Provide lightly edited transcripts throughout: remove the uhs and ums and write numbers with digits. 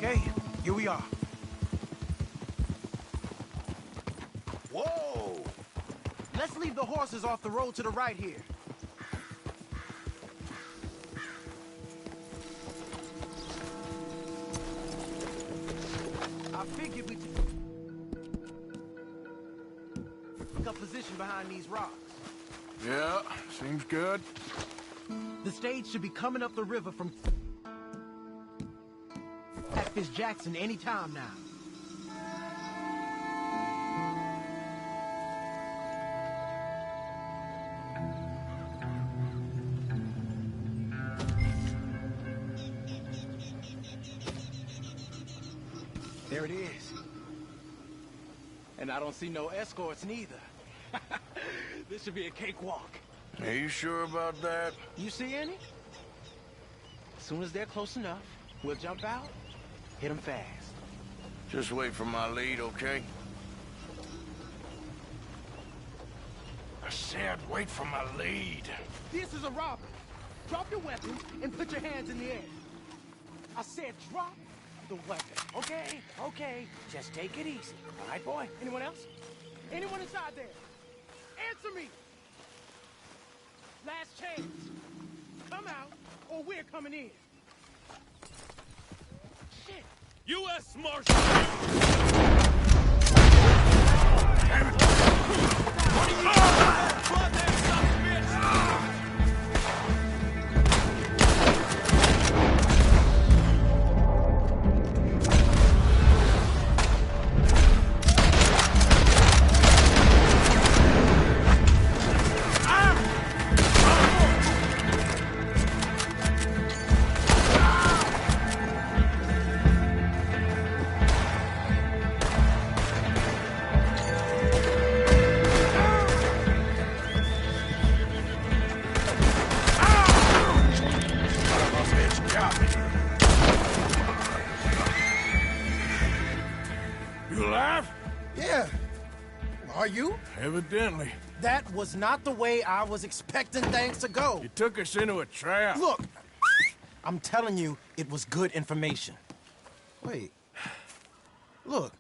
Okay, here we are. Whoa! Let's leave the horses off the road to the right here. I figured we'd take up position behind these rocks. Yeah, seems good. The stage should be coming up the river from Catfish Jackson any time now. There it is. And I don't see no escorts neither. This should be a cakewalk. Are you sure about that? You see any? As soon as they're close enough, we'll jump out, hit them fast. Just wait for my lead, okay? I said wait for my lead. This is a robbery. Drop your weapons and put your hands in the air. I said drop the weapon, okay? Okay, just take it easy. All right, boy? Anyone else? Anyone inside there? Answer me! Last chance. Come out, or we're coming in. Shit! U.S. Marshal! Damn it! What are you doing? Blood there, son of a bitch! You alive? Yeah. Are you? Evidently. That was not the way I was expecting things to go. You took us into a trap. Look, I'm telling you, it was good information. Wait. Look,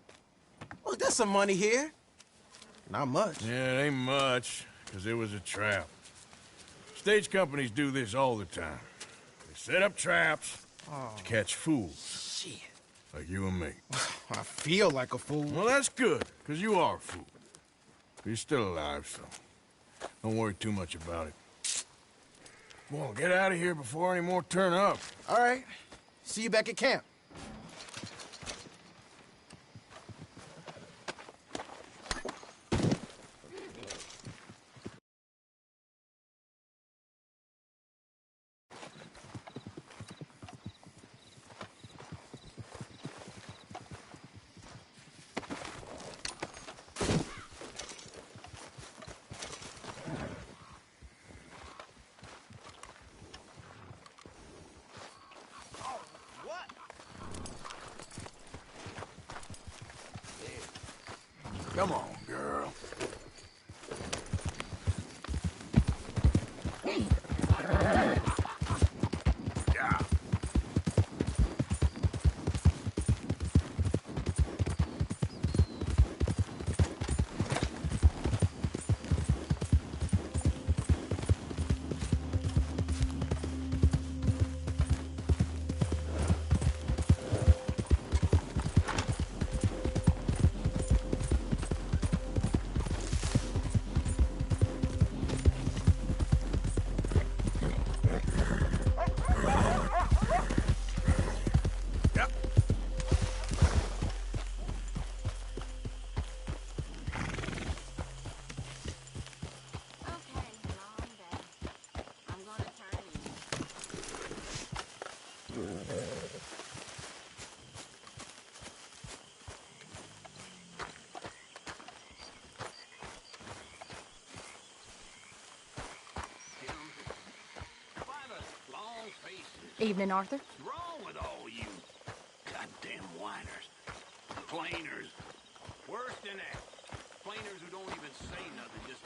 there's some money here. Not much. Yeah, it ain't much, because it was a trap. Stage companies do this all the time. They set up traps to catch fools. Shit. Like you and me. I feel like a fool. Well, that's good, because you are a fool. But you're still alive, so don't worry too much about it. Come on, get out of here before any more turn up. All right. See you back at camp. Come on, girl. Yeah. Evening, Arthur. What's wrong with all you goddamn whiners? Complainers. Worse than that. Complainers who don't even say nothing, just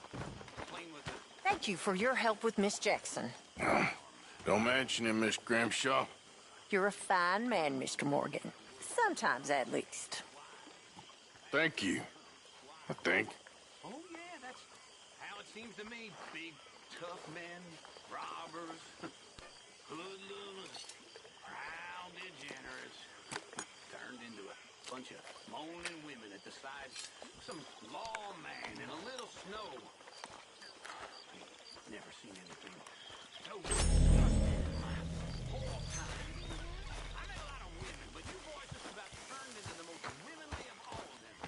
complain with the... Thank you for your help with Miss Jackson. Don't mention it, Miss Grimshaw. You're a fine man, Mr. Morgan. Sometimes, at least. Thank you. I think. Oh, yeah, that's how it seems to me. Big, tough men, robbers, hoodlums, proud degenerates, turned into a bunch of moaning women at the side of some lawman in a little snow. Never seen anything so disgusting in my whole time. I met a lot of women, but you boys just about turned into the most womanly of all of them.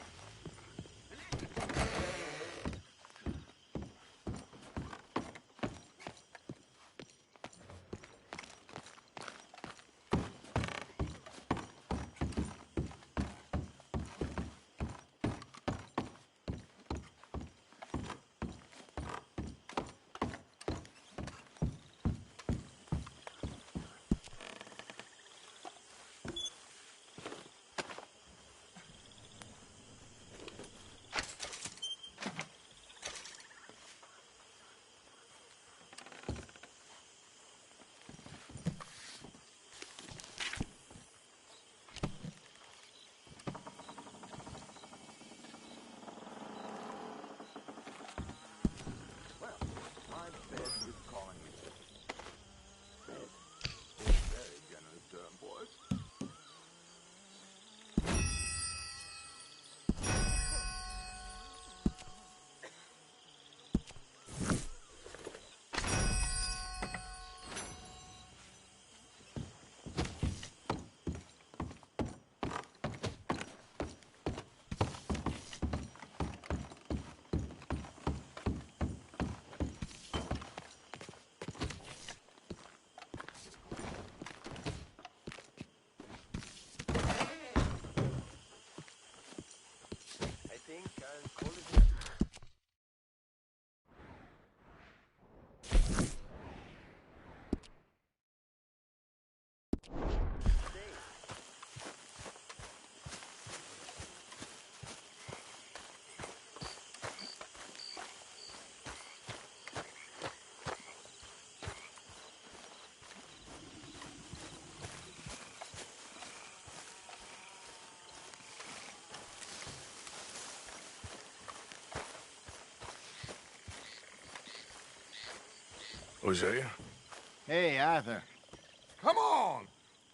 Hosea? Hey, Arthur. Come on!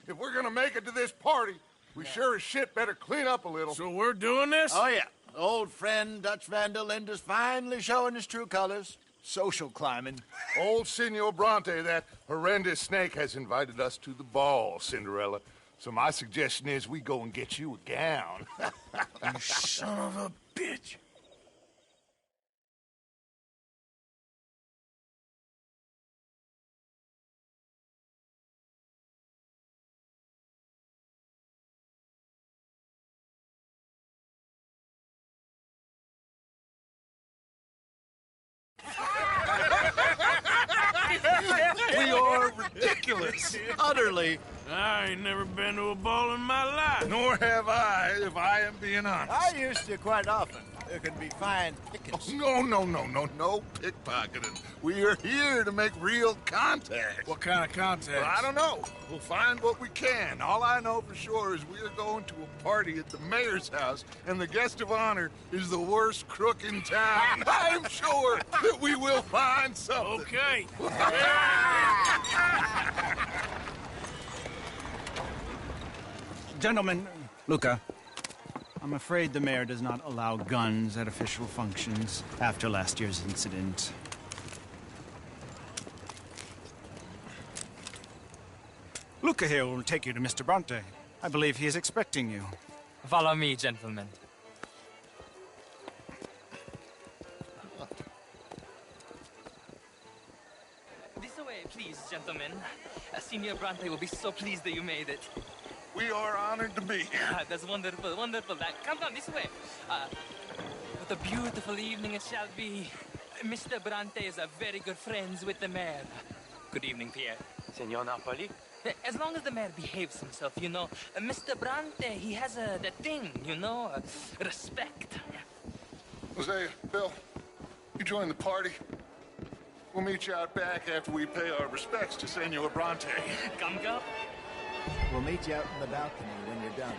If we're gonna make it to this party, we sure as shit better clean up a little. So we're doing this? Oh, yeah. Old friend Dutch Van der Linde's finally showing his true colors. Social climbing. Old Senor Bronte, that horrendous snake, has invited us to the ball, Cinderella. So my suggestion is we go and get you a gown. You son of a bitch. We are ridiculous. Utterly. I ain't never been to a ball in my life. Nor have I, if I am being honest. I used to quite often. There can be fine pickings. No pickpocketing. We are here to make real contact. What kind of contact? Well, I don't know. We'll find what we can. All I know for sure is we are going to a party at the mayor's house, and the guest of honor is the worst crook in town. I'm sure that we will find something. Okay. Gentlemen, Luca, I'm afraid the mayor does not allow guns at official functions after last year's incident. Luca here will take you to Mr. Bronte. I believe he is expecting you. Follow me, gentlemen. This way, please, gentlemen. Senior Bronte will be so pleased that you made it. We are honored to be here. That's wonderful, wonderful. Come on, this way. What a beautiful evening it shall be. Mr. Bronte is a very good friends with the mayor. Good evening, Pierre. Senor Napoli? As long as the mayor behaves himself, you know. Mr. Bronte, he has that thing, you know, respect. Hosea, Bill, you join the party. We'll meet you out back after we pay our respects to Senor Bronte. Come, go. We'll meet you out in the balcony when you're done.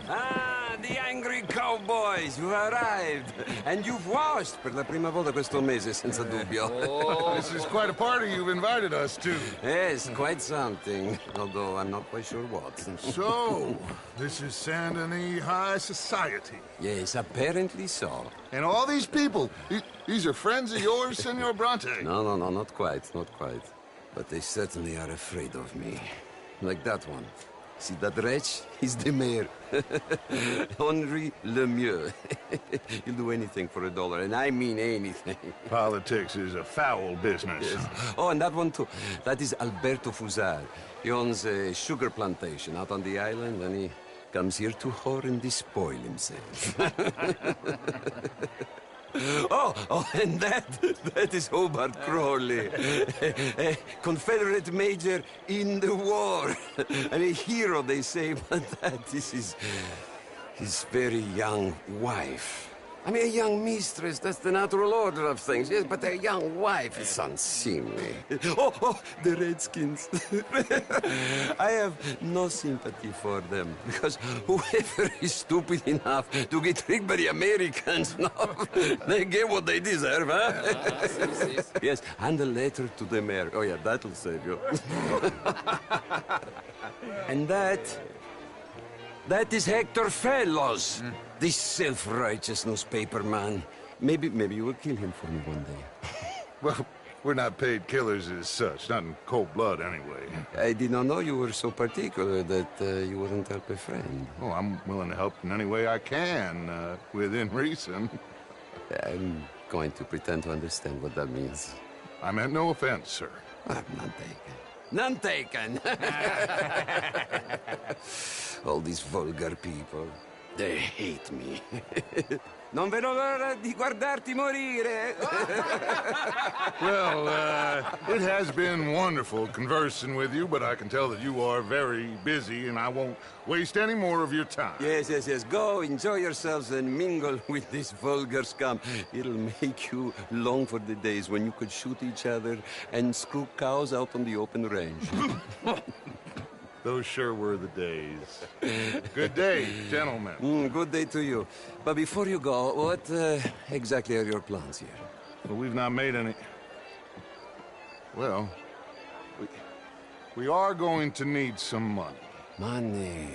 Ah, the angry cowboys, you've arrived. And you've washed per la prima volta questo mese, senza dubbio. This is quite a party you've invited us to. Yes, quite something. Although I'm not quite sure what. So, this is Saint Denis High Society. Yes, apparently so. And all these people, these are friends of yours, Senor Bronte? No, not quite, not quite. But they certainly are afraid of me. Like that one. See that wretch? He's the mayor. Henri Lemieux. He'll do anything for $1, and I mean anything. Politics is a foul business. Yes. Oh, and that one too. That is Alberto Fusar. He owns a sugar plantation out on the island, and he comes here to whore and despoil himself. Oh, and that is Hobart Crawley, a Confederate major in the war, and a hero, they say, but that is his very young wife. I mean, a young mistress, that's the natural order of things, yes, but a young wife is unseemly. Oh, the Redskins. I have no sympathy for them, because whoever is stupid enough to get tricked by the Americans, no, they get what they deserve, huh? Yes, and a letter to the mayor. Oh, yeah, that'll save you. And that is Hector Fellows. This self-righteous newspaper man. Maybe you will kill him for me one day. Well, we're not paid killers as such, not in cold blood anyway. I did not know you were so particular that you wouldn't help a friend. Oh, I'm willing to help in any way I can, within reason. I'm going to pretend to understand what that means. I meant no offense, sir. None taken. None taken! All these vulgar people. They hate me. Non vedo l'ora di guardarti morire. Well, it has been wonderful conversing with you, but I can tell that you are very busy, and I won't waste any more of your time. Yes. Go, enjoy yourselves, and mingle with this vulgar scum. It'll make you long for the days when you could shoot each other and screw cows out on the open range. Those sure were the days. Good day, gentlemen. Good day to you. But before you go, what exactly are your plans here? Well, we've not made any... Well, we are going to need some money. Money,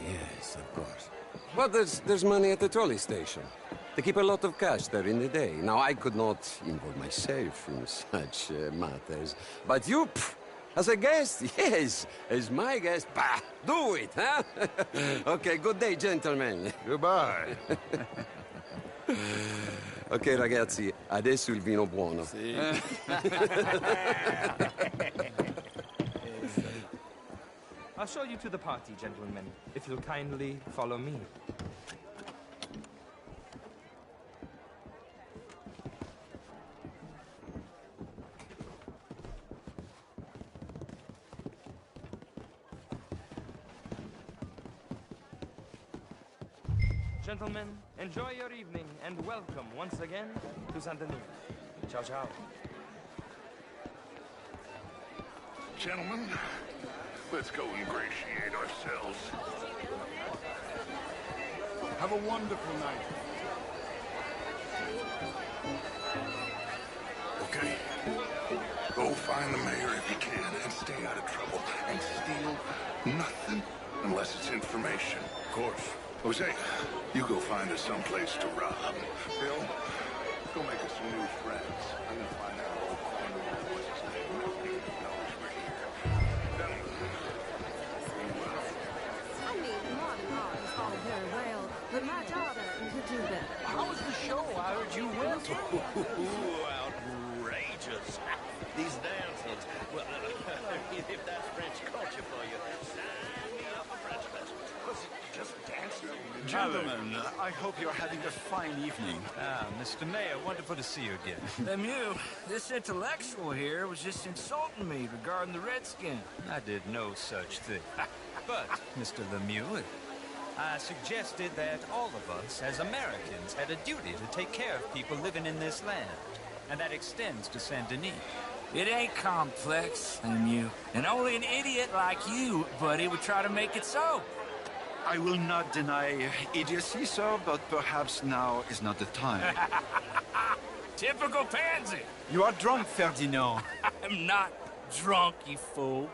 yes, of course. Well, there's money at the trolley station. They keep a lot of cash there in the day. Now, I could not involve myself in such matters. But you... As a guest? Yes. As my guest? Bah! Do it, huh? Okay, good day, gentlemen. Goodbye. Ok, ragazzi, adesso il vino buono. Sì. I'll show you to the party, gentlemen, if you'll kindly follow me. Gentlemen, enjoy your evening and welcome once again to Saint Denis. Ciao, ciao. Gentlemen, let's go ingratiate ourselves. Have a wonderful night. Okay. Go find the mayor if you can and stay out of trouble. And steal nothing unless it's information. Of course. Jose, you go find us someplace to rob. Bill, go make us some new friends. I'm gonna find out old corner what's his name. Nobody knows we're here. I mean, modern art is all very well, but my daughter could do better. How was the show? I heard you went. Outrageous. These dances. Well, if that's French culture for you, sign me up for French lessons. Was it just dancing? Gentlemen, I hope you're having a fine evening. Ah, Mr. Mayor, wonderful to see you again. Lemieux, this intellectual here was just insulting me regarding the Redskin. I did no such thing. But, Mr. Lemieux, I suggested that all of us, as Americans, had a duty to take care of people living in this land. And that extends to Saint Denis. It ain't complex, Lemieux. And only an idiot like you, buddy, would try to make it so. I will not deny idiocy, sir, but perhaps now is not the time. Typical pansy. You are drunk, Ferdinand. I'm not drunk, you fool.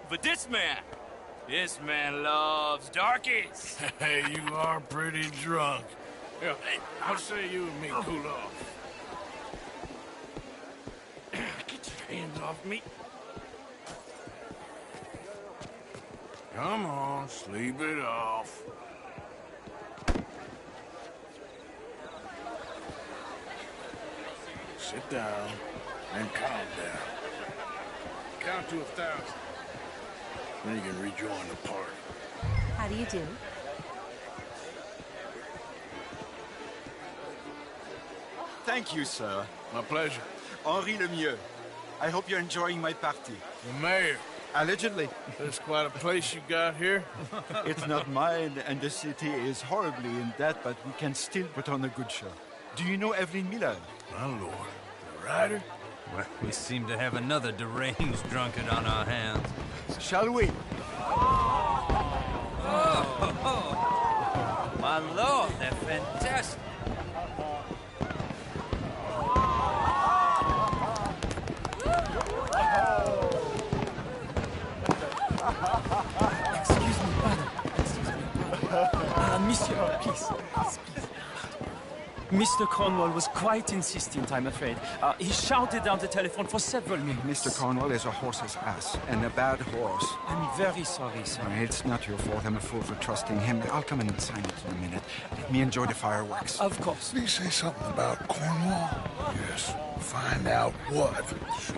But this man loves darkies. Hey, you are pretty drunk. Yeah, hey, I'll say you and me cool off. Get your hands off me. Come on, sleep it off. Sit down and calm down. Count to 1,000. Then you can rejoin the party. How do you do? Thank you, sir. My pleasure. Henri Lemieux. I hope you're enjoying my party. The mayor. Allegedly. That's quite a place you got here. It's not mine, and the city is horribly in debt, but we can still put on a good show. Do you know Evelyn Miller? My lord. The writer? Well, we seem to have another deranged drunkard on our hands. Shall we? Oh, my lord, they're fantastic. Excuse me, pardon. Excuse me. Monsieur, please. Mr. Cornwall was quite insistent, I'm afraid. He shouted down the telephone for several minutes. Mr. Cornwall is a horse's ass, and a bad horse. I'm very sorry, sir. It's not your fault. I'm a fool for trusting him. I'll come in and sign it in a minute. Let me enjoy the fireworks. Of course. Did he say something about Cornwall? Yes. Find out what. Sure.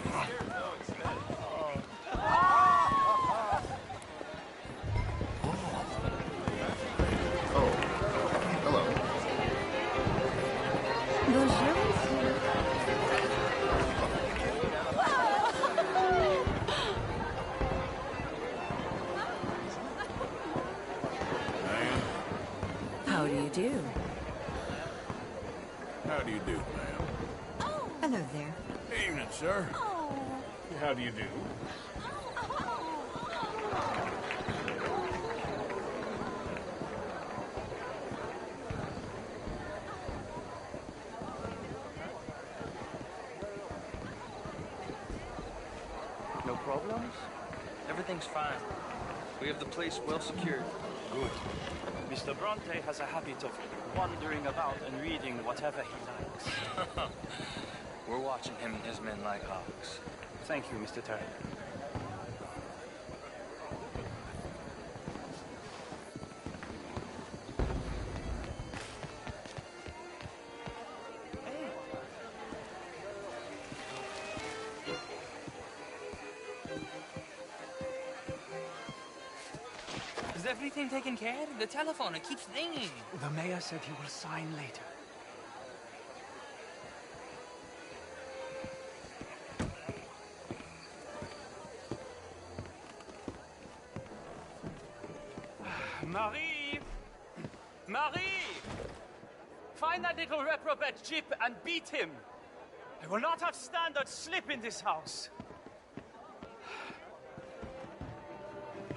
Bonjour, monsieur. How do you do? How do you do, ma'am? Hello there. Evening, sir. How do you do? No problems? Everything's fine. We have the place well secured. Good. Mr. Bronte has a habit of wandering about and reading whatever he likes. We're watching him and his men like hawks. Thank you, Mr. Turner. Is everything taken care of? The telephone, it keeps ringing. The mayor said he will sign later. Marie! Marie! Find that little reprobate Jip and beat him. I will not have standard slip in this house.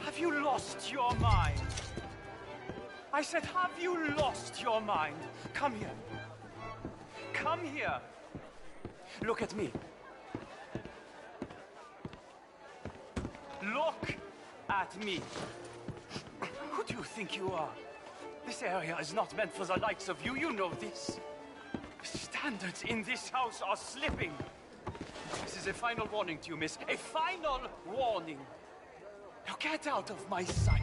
Have you lost your mind? I said, have you lost your mind? Come here. Come here. Look at me. Look at me. Who do you think you are? This area is not meant for the likes of you. You know this. The standards in this house are slipping. This is a final warning to you, miss. A final warning. Now get out of my sight.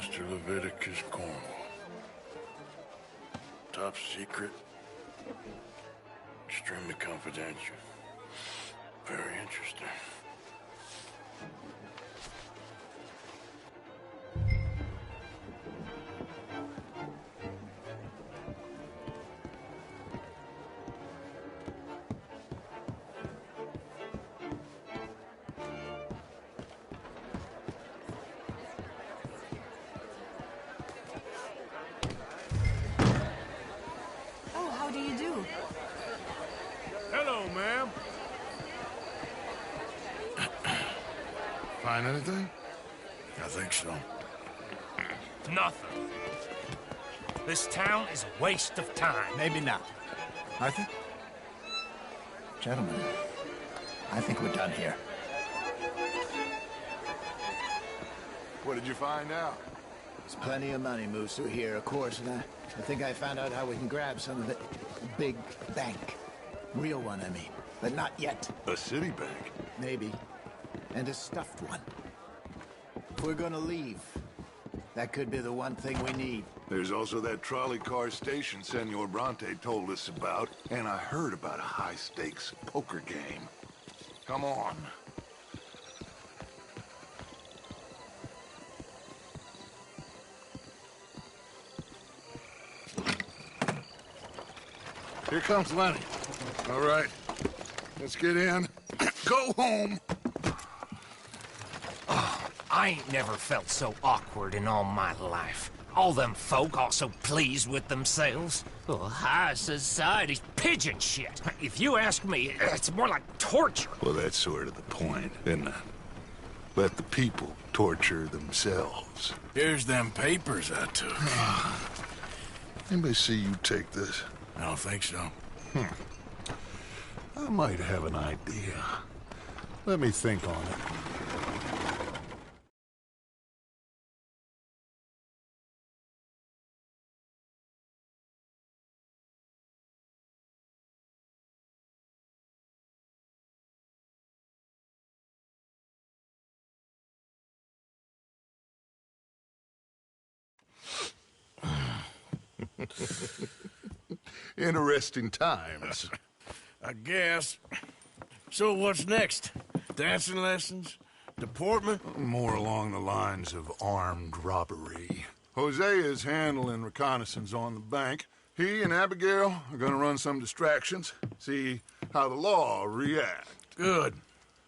Mr. Leviticus Cornwall. Top secret. Extremely confidential. Very interesting. Oh, how do you do? Hello, ma'am. Find anything? I think so. Nothing. This town is a waste of time. Maybe not. Arthur? Gentlemen, I think we're done here. What did you find out? There's plenty of money moves through here, of course, and I think I found out how we can grab some of it. A big bank. Real one, I mean. But not yet. A city bank? Maybe. And a stuffed one. If we're gonna leave, that could be the one thing we need. There's also that trolley car station Senor Bronte told us about, and I heard about a high-stakes poker game. Come on. Here comes Lenny. All right, let's get in. Go home. I ain't never felt so awkward in all my life. All them folk all so pleased with themselves. Oh, high society's pigeon shit. If you ask me, it's more like torture. Well, that's sort of the point, isn't it? Let the people torture themselves. Here's them papers I took. Anybody see you take this? I don't think so. I might have an idea. Let me think on it. Interesting times. I guess. So what's next? Dancing lessons? Deportment? More along the lines of armed robbery. Jose is handling reconnaissance on the bank. He and Abigail are gonna run some distractions, see how the law reacts. Good.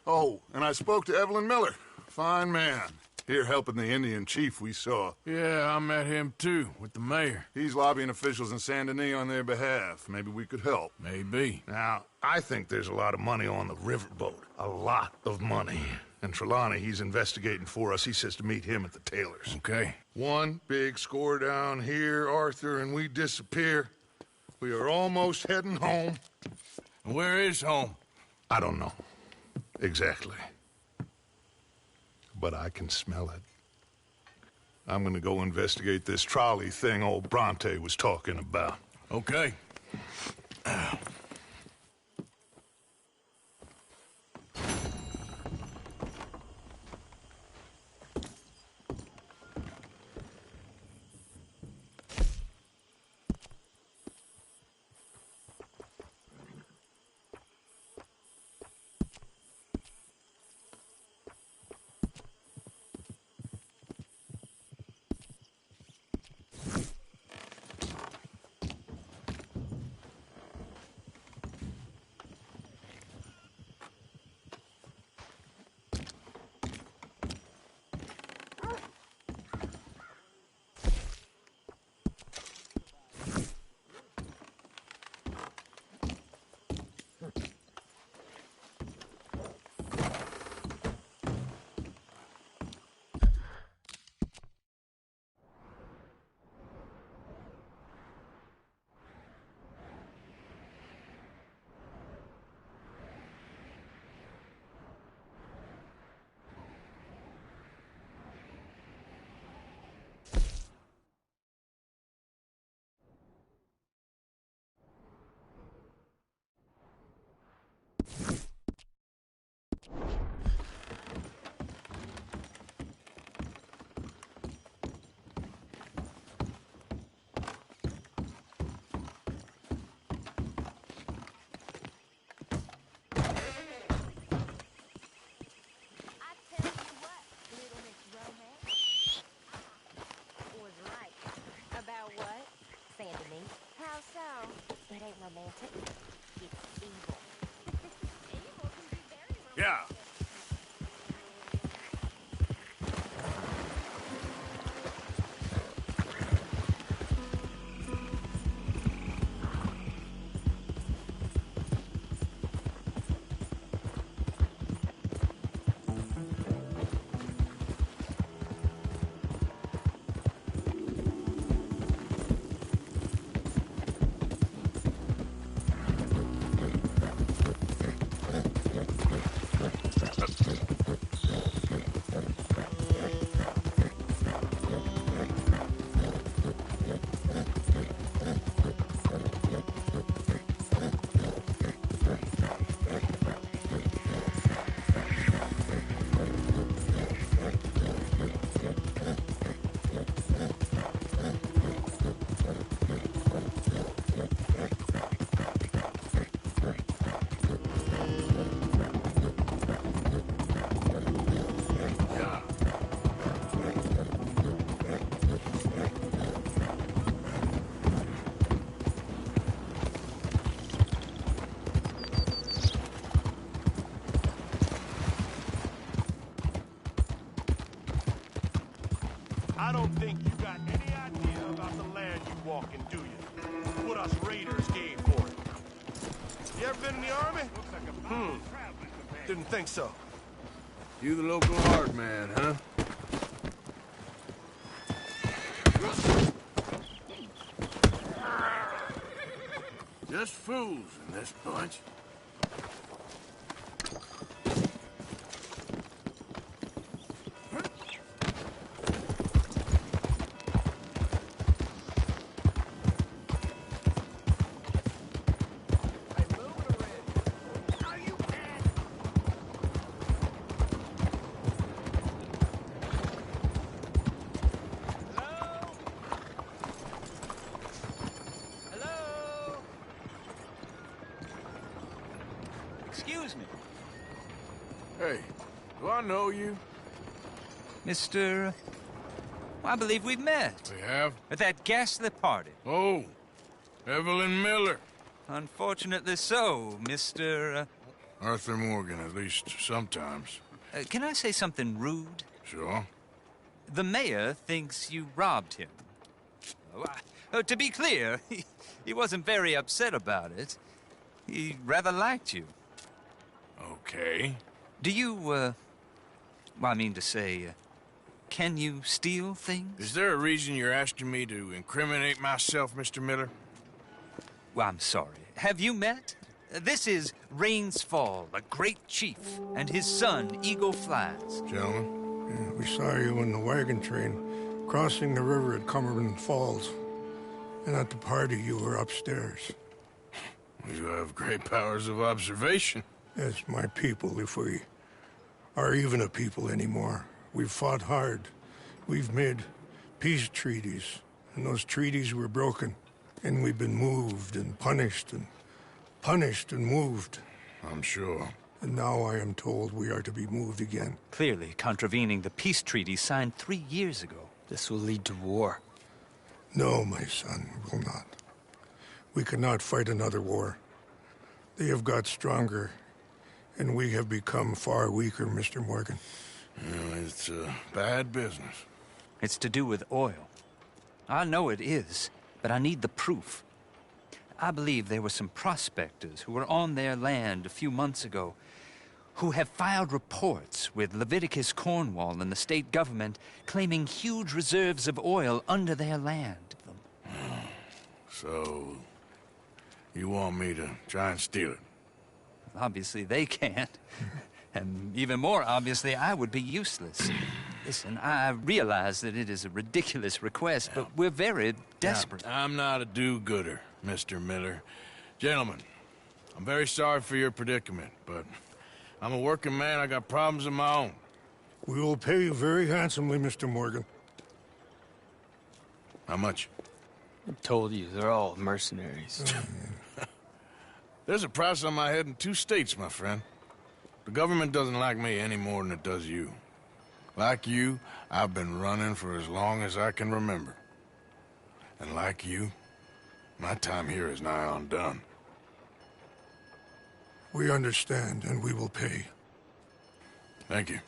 Oh, and I spoke to Evelyn Miller. Fine man. Here helping the Indian chief we saw. Yeah, I met him too, with the mayor. He's lobbying officials in Saint Denis on their behalf. Maybe we could help. Maybe. Now, I think there's a lot of money on the riverboat. A lot of money. And Trelawney, he's investigating for us. He says to meet him at the Taylor's. Okay. One big score down here, Arthur, and we disappear. We are almost heading home. Where is home? I don't know. Exactly. But I can smell it. I'm gonna go investigate this trolley thing old Bronte was talking about. Okay. romantic. It's evil. Yeah. I don't think you got any idea about the land you walk in, do you? What us raiders gave for it. You ever been in the army? Didn't think so. You the local hard man, huh? Just fools in this bunch. Excuse me. Hey, do I know you? Mr. I believe we've met. We have? At that ghastly party. Oh, Evelyn Miller. Unfortunately so, Mr. Arthur Morgan, at least sometimes. Can I say something rude? Sure. The mayor thinks you robbed him. To be clear, he wasn't very upset about it. He rather liked you. Okay. Do you, well, I mean to say, can you steal things? Is there a reason you're asking me to incriminate myself, Mr. Miller? Well, I'm sorry. Have you met? This is Rains Fall, a great chief, and his son, Eagle Flies. Gentlemen? Yeah, we saw you in the wagon train crossing the river at Cumberland Falls. And at the party, you were upstairs. You have great powers of observation. Yes, my people, if we are even a people anymore. We've fought hard. We've made peace treaties, and those treaties were broken. And we've been moved and punished and moved. I'm sure. And now I am told we are to be moved again. Clearly contravening the peace treaty signed 3 years ago. This will lead to war. No, my son, it will not. We cannot fight another war. They have got stronger, and we have become far weaker, Mr. Morgan. Well, it's bad business. It's to do with oil. I know it is, but I need the proof. I believe there were some prospectors who were on their land a few months ago who have filed reports with Leviticus Cornwall and the state government claiming huge reserves of oil under their land. So, you want me to try and steal it? Obviously they can't. And even more obviously, I would be useless. Listen, I realize that it is a ridiculous request, but we're very desperate. Now, I'm not a do-gooder, Mr. Miller. Gentlemen, I'm very sorry for your predicament, but I'm a working man. I got problems of my own. We will pay you very handsomely, Mr. Morgan. How much? I told you, they're all mercenaries. There's a price on my head in 2 states, my friend. The government doesn't like me any more than it does you. Like you, I've been running for as long as I can remember. And like you, my time here is nigh undone. We understand, and we will pay. Thank you.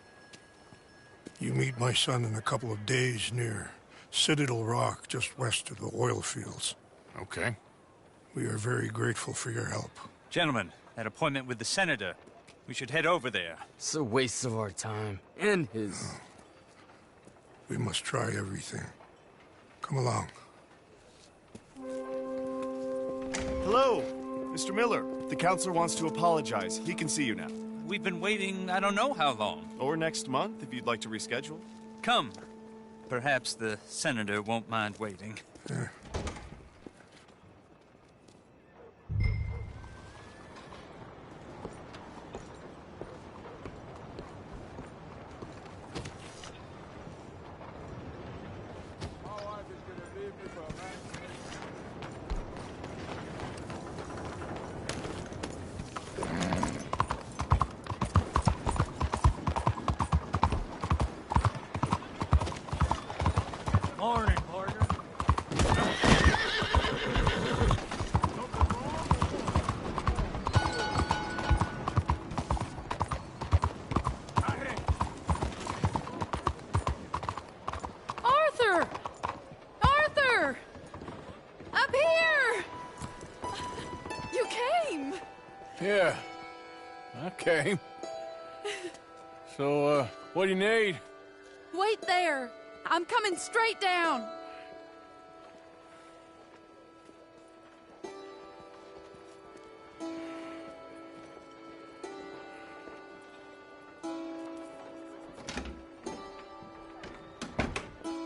You meet my son in a couple of days near Citadel Rock, just west of the oil fields. Okay. We are very grateful for your help. Gentlemen, that appointment with the senator. We should head over there. It's a waste of our time. And his. We must try everything. Come along. Hello, Mr. Miller. The counselor wants to apologize. He can see you now. We've been waiting I don't know how long. Or next month, if you'd like to reschedule. Come. Perhaps the senator won't mind waiting. Morning, partner. Arthur! Arthur! Up here! You came! Yeah, I came. So, what do you need? Wait there! I'm coming straight down!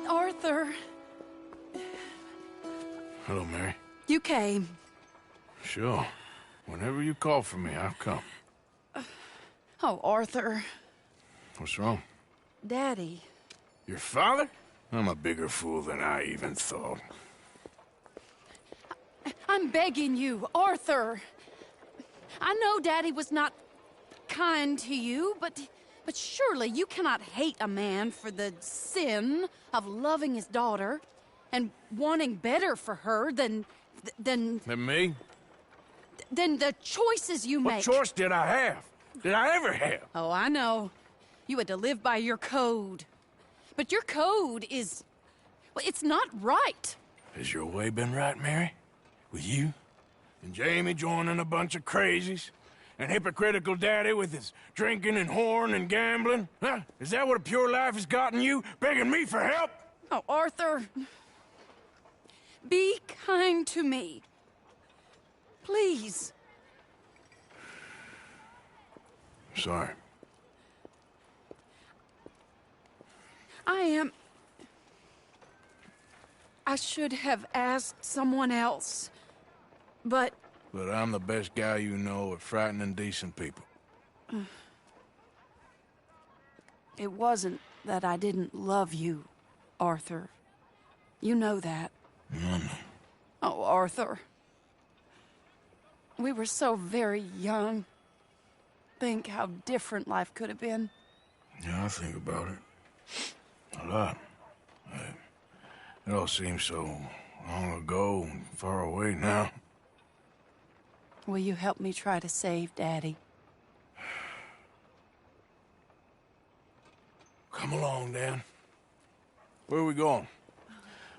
Arthur, Hello, Mary. you came. Sure. Whenever you call for me, I'll come. Oh, Arthur. What's wrong? Daddy. Your father? I'm a bigger fool than I even thought. I'm begging you, Arthur. I know Daddy was not kind to you, but surely you cannot hate a man for the sin of loving his daughter and wanting better for her than Than me? than the choices you What make. choice did I have? Did I ever have? Oh, I know. You had to live by your code. But your code is... well, it's not right. Has your way been right, Mary? With you? And Jamie joining a bunch of crazies? And hypocritical daddy with his drinking and whoring and gambling? Huh? Is that what a pure life has gotten you? Begging me for help? Oh, Arthur. Be kind to me. Please. Sorry. I should have asked someone else, but... But I'm the best guy you know at frightening decent people. It wasn't that I didn't love you, Arthur. You know that. Oh, Arthur. We were so very young. Think how different life could have been. Yeah, I think about it. A lot. It all seems so long ago and far away now. Will you help me try to save Daddy? Come along, Dan. Where are we going?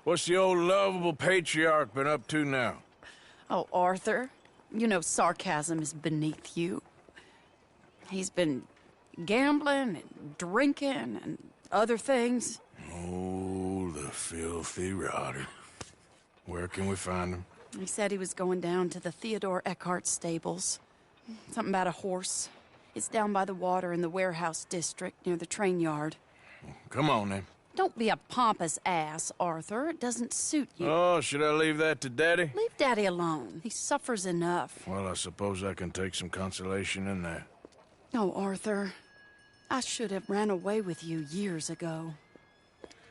What's the old lovable patriarch been up to now? Oh, Arthur, you know sarcasm is beneath you. He's been gambling and drinking and other things. Oh, the filthy rotter. Where can we find him? He said he was going down to the Theodore Eckhart stables. Something about a horse. It's down by the water in the warehouse district near the train yard. Come on, then. Don't be a pompous ass, Arthur. It doesn't suit you. Oh, should I leave that to Daddy? Leave Daddy alone. He suffers enough. Well, I suppose I can take some consolation in that. Oh, Arthur. I should have ran away with you years ago.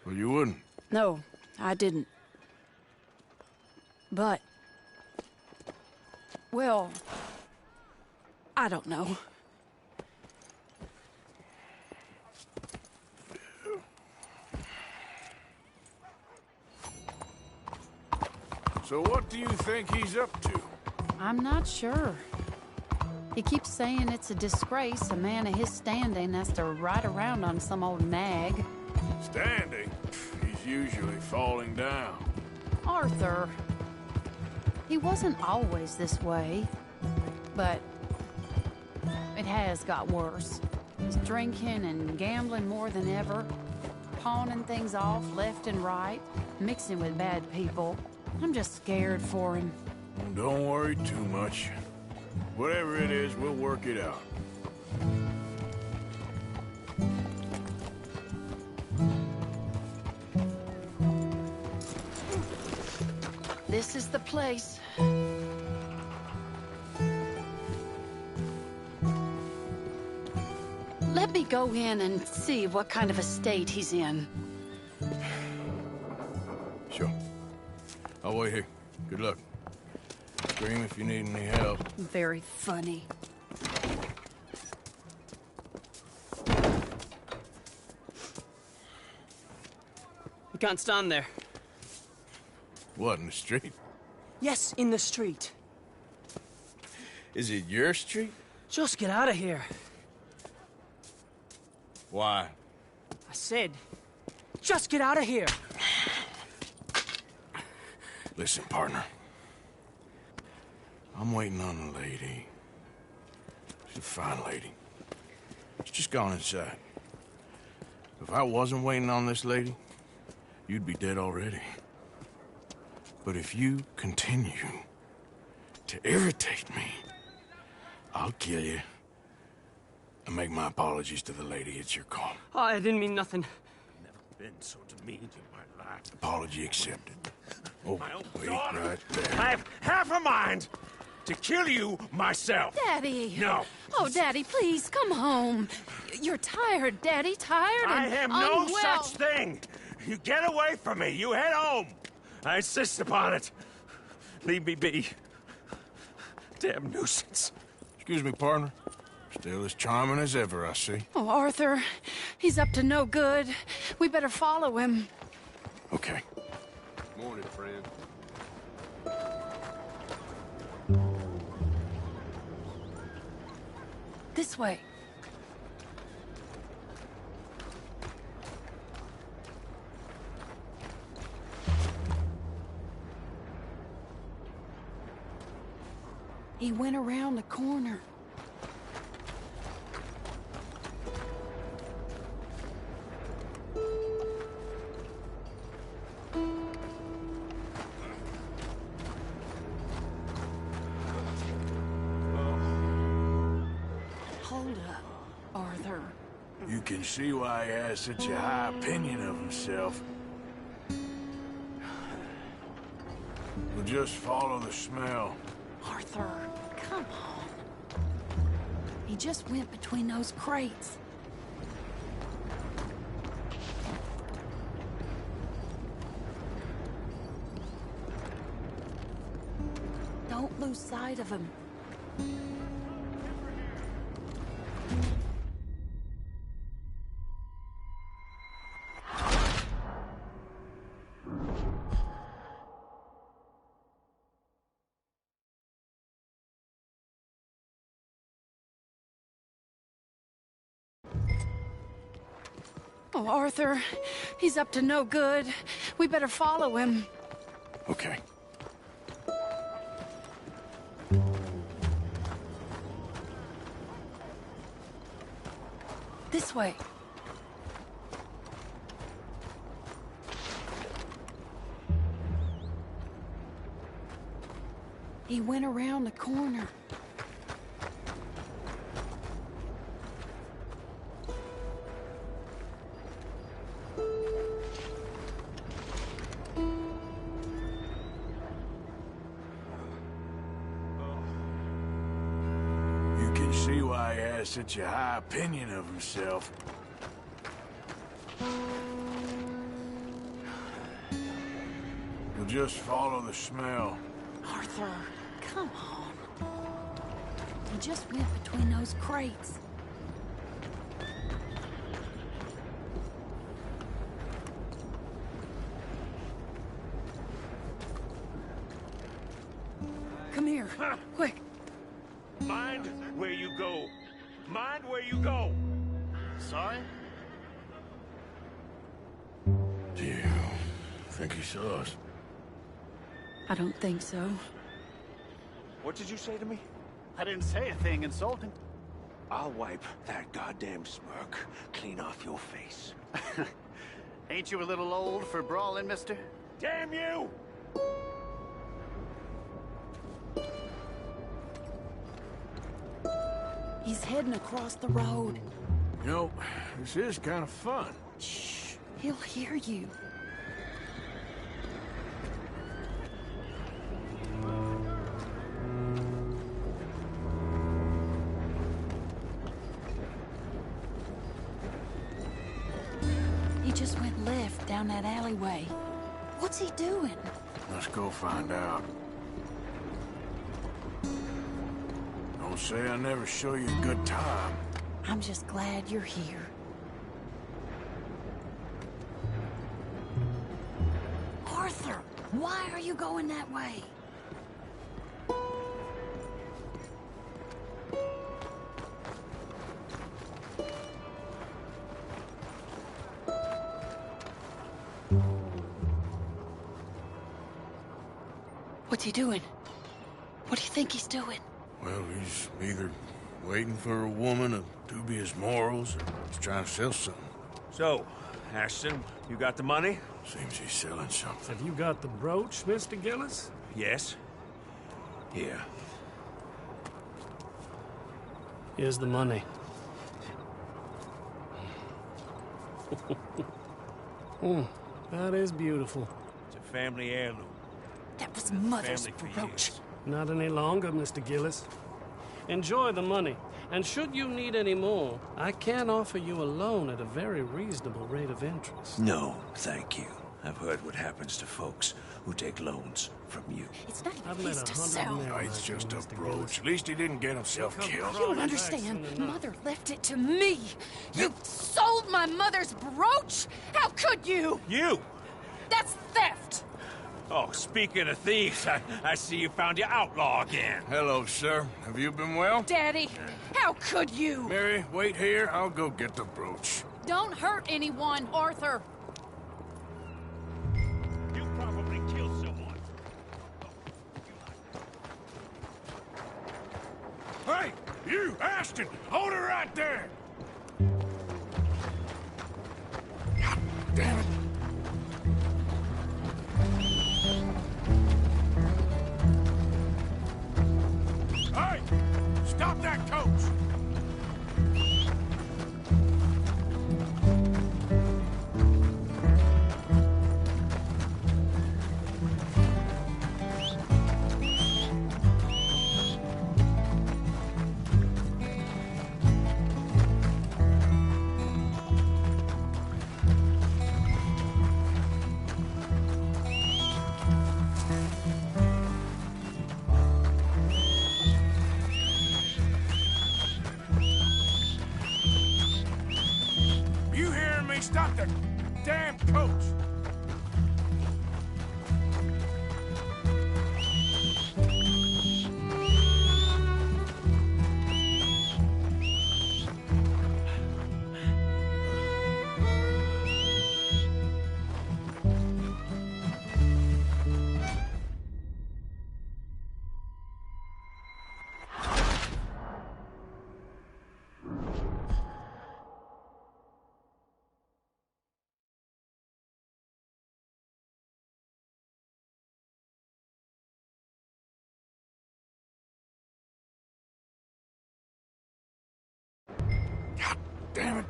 Well, you wouldn't. No, I didn't. But... well... I don't know. So what do you think he's up to? I'm not sure. He keeps saying it's a disgrace a man of his standing has to ride around on some old nag. Standing? He's usually falling down. Arthur. He wasn't always this way, but it has got worse. He's drinking and gambling more than ever, pawning things off left and right, mixing with bad people. I'm just scared for him. Well, don't worry too much. Whatever it is, we'll work it out. This is the place. Let me go in and see what kind of a state he's in. Sure. I'll wait here. Good luck. Scream if you need any help. Very funny. You can't stand there. What, in the street? Yes, in the street. Is it your street? Just get out of here. Why? I said, just get out of here. Listen, partner. I'm waiting on a lady. She's a fine lady. She's just gone inside. If I wasn't waiting on this lady, you'd be dead already. But if you continue to irritate me, I'll kill you and make my apologies to the lady. It's your call. Oh, I didn't mean nothing. Been so demeaned in my life. Apology accepted. Oh, wait, right there. I have half a mind to kill you myself. Daddy! No. Oh, Daddy, please, come home. You're tired, Daddy, tired and I have no unwell. such thing. You get away from me. You head home. I insist upon it. Leave me be. Damn nuisance. Excuse me, partner. Still as charming as ever, I see. Oh, Arthur, he's up to no good. We better follow him. Okay. Morning, friend. This way. He went around the corner. Hold up, Arthur. You can see why he has such a high opinion of himself. We'll just follow the smell. Arthur, come on. He just went between those crates. Don't lose sight of him. Oh, Arthur, he's up to no good. We better follow him. Okay. This way. He went around the corner. You can see why he has such a high opinion of himself. We'll just follow the smell. Arthur, come on. He just went between those crates. Come here, quick. Mind where you go. Mind where you go. Sorry? Do you think he saw us? I don't think so. What did you say to me? I didn't say a thing insulting. I'll wipe that goddamn smirk clean off your face. Ain't you a little old for brawling, mister? Damn you! He's heading across the road. You know, this is kind of fun. Shh, he'll hear you. He just went left down that alleyway. What's he doing? Let's go find out. Don't say I never show you a good time. I'm just glad you're here. Arthur, why are you going that way? What's he doing? What do you think he's doing? Well, he's either waiting for a woman of dubious morals or he's trying to sell something. So, Ashton, you got the money? Seems he's selling something. Have you got the brooch, Mr. Gillis? Yes. Here. Here's the money. That is beautiful. It's a family heirloom. That was Mother's Family for brooch. years. Not any longer, Mr. Gillis. Enjoy the money. And should you need any more, I can offer you a loan at a very reasonable rate of interest. No, thank you. I've heard what happens to folks who take loans from you. It's not I've even met his to 100 sell. men Oh, it's like just you, a Mr. brooch. Gillis. At least he didn't get himself killed. You don't understand. Soon enough. Mother left it to me. You sold my mother's brooch? How could you? You! That's theft. Oh, speaking of thieves, I see you found your outlaw again. Hello, sir. Have you been well? Daddy, how could you? Mary, wait here. I'll go get the brooch. Don't hurt anyone, Arthur. You probably killed someone. Hey, you, Ashton! Hold her right there! God damn it. Hey! Stop that coach! You hearing me? Stop the damn coach! God damn it.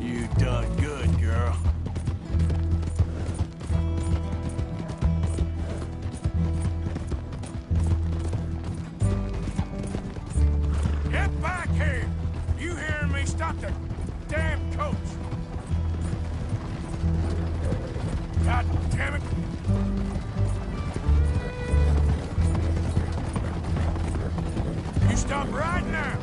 You done good, girl. coach! God damn it! You stop right now!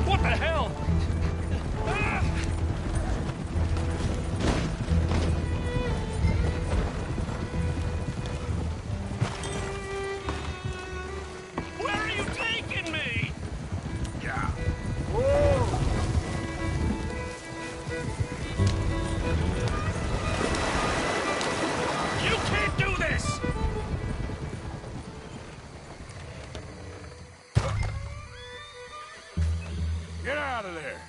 What the hell? Where are you taking me? Yeah. You can't do this! Get out of there!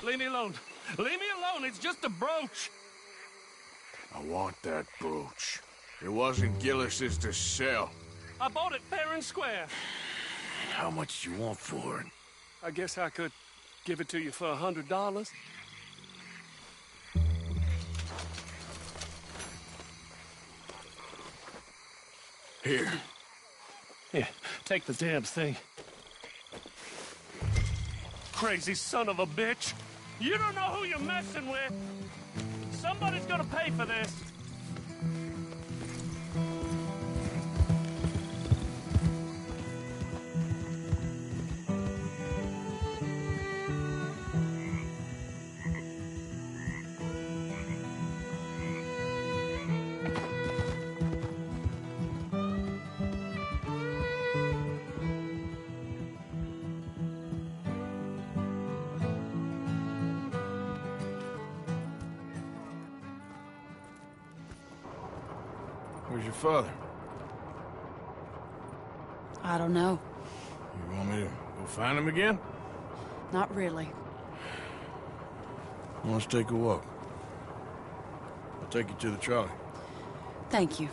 Leave me alone. Leave me alone. It's just a brooch. I want that brooch. It wasn't Gillis's to sell. I bought it fair and square. How much do you want for it? I guess I could give it to you for $100. Here. Here, take the damn thing. Crazy son of a bitch. You don't know who you're messing with. Somebody's gonna pay for this. Where's your father? I don't know. You want me to go find him again? Not really. Let's take a walk. I'll take you to the trolley. Thank you.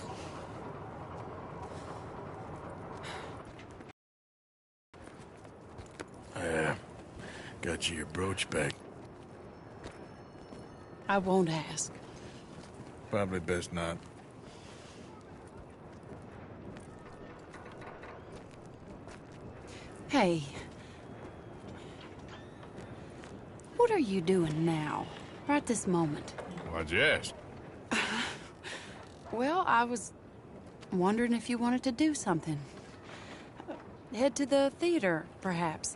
Got you your brooch back. I won't ask. Probably best not. Hey. What are you doing now? Right this moment? Why'd you ask? Well, I was wondering if you wanted to do something. Head to the theater, perhaps.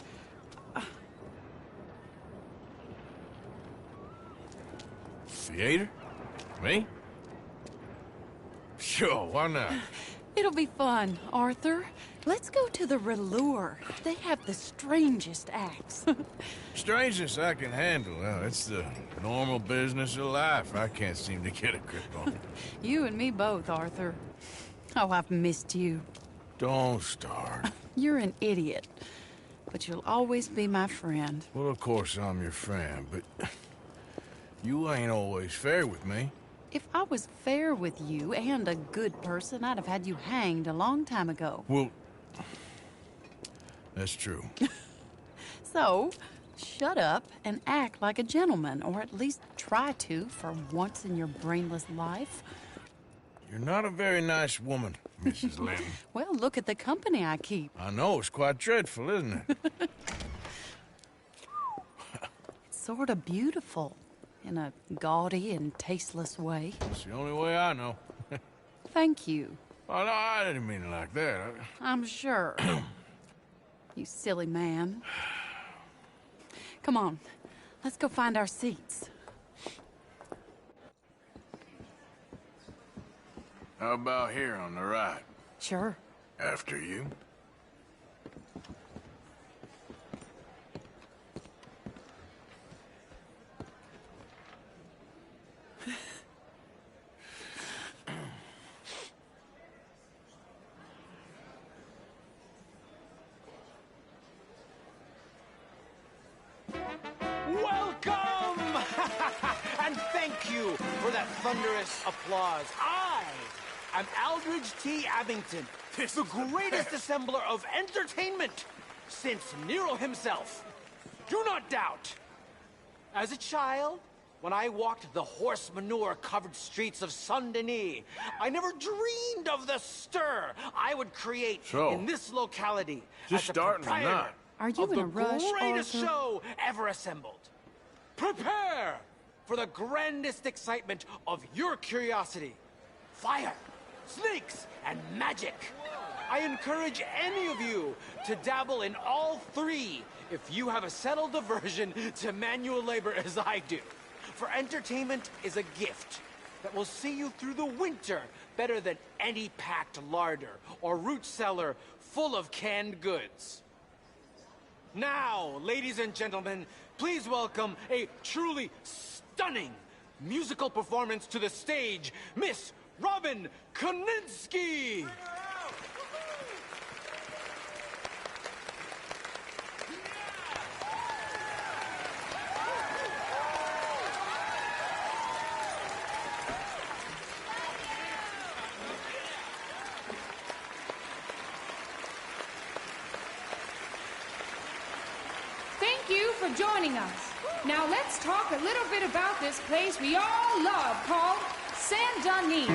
Theater? Me? Sure, why not? It'll be fun, Arthur. Let's go to the LeDardeur. They have the strangest acts. Strangeness I can handle. Well, it's the normal business of life. I can't seem to get a grip on. You and me both, Arthur. Oh, I've missed you. Don't start. You're an idiot, but you'll always be my friend. Well, of course I'm your friend, but you ain't always fair with me. If I was fair with you and a good person, I'd have had you hanged a long time ago. Well, that's true. So, shut up and act like a gentleman, or at least try to for once in your brainless life. You're not a very nice woman, Mrs. Lynn. Well, look at the company I keep. I know, it's quite dreadful, isn't it? It's sort of beautiful, in a gaudy and tasteless way. It's the only way I know. Thank you. Oh, no, I didn't mean it like that. I'm sure. You silly man. Come on, let's go find our seats. How about here on the right? Sure. After you. Welcome! And thank you for that thunderous applause. I am Aldridge T. Abington, the greatest assembler of entertainment since Nero himself. Do not doubt. As a child, when I walked the horse manure-covered streets of Saint-Denis, I never dreamed of the stir I would create in this locality Just as a starting proprietor tonight. Are you of in the a rush, greatest Arthur? show ever assembled. Prepare for the grandest excitement of your curiosity. Fire, snakes, and magic. I encourage any of you to dabble in all three if you have a settled aversion to manual labor as I do. For entertainment is a gift that will see you through the winter better than any packed larder or root cellar full of canned goods. Now, ladies and gentlemen, please welcome a truly stunning musical performance to the stage, Miss Robin Koninsky! Thank you for joining us. Now let's talk a little bit about this place we all love called Saint-Denis.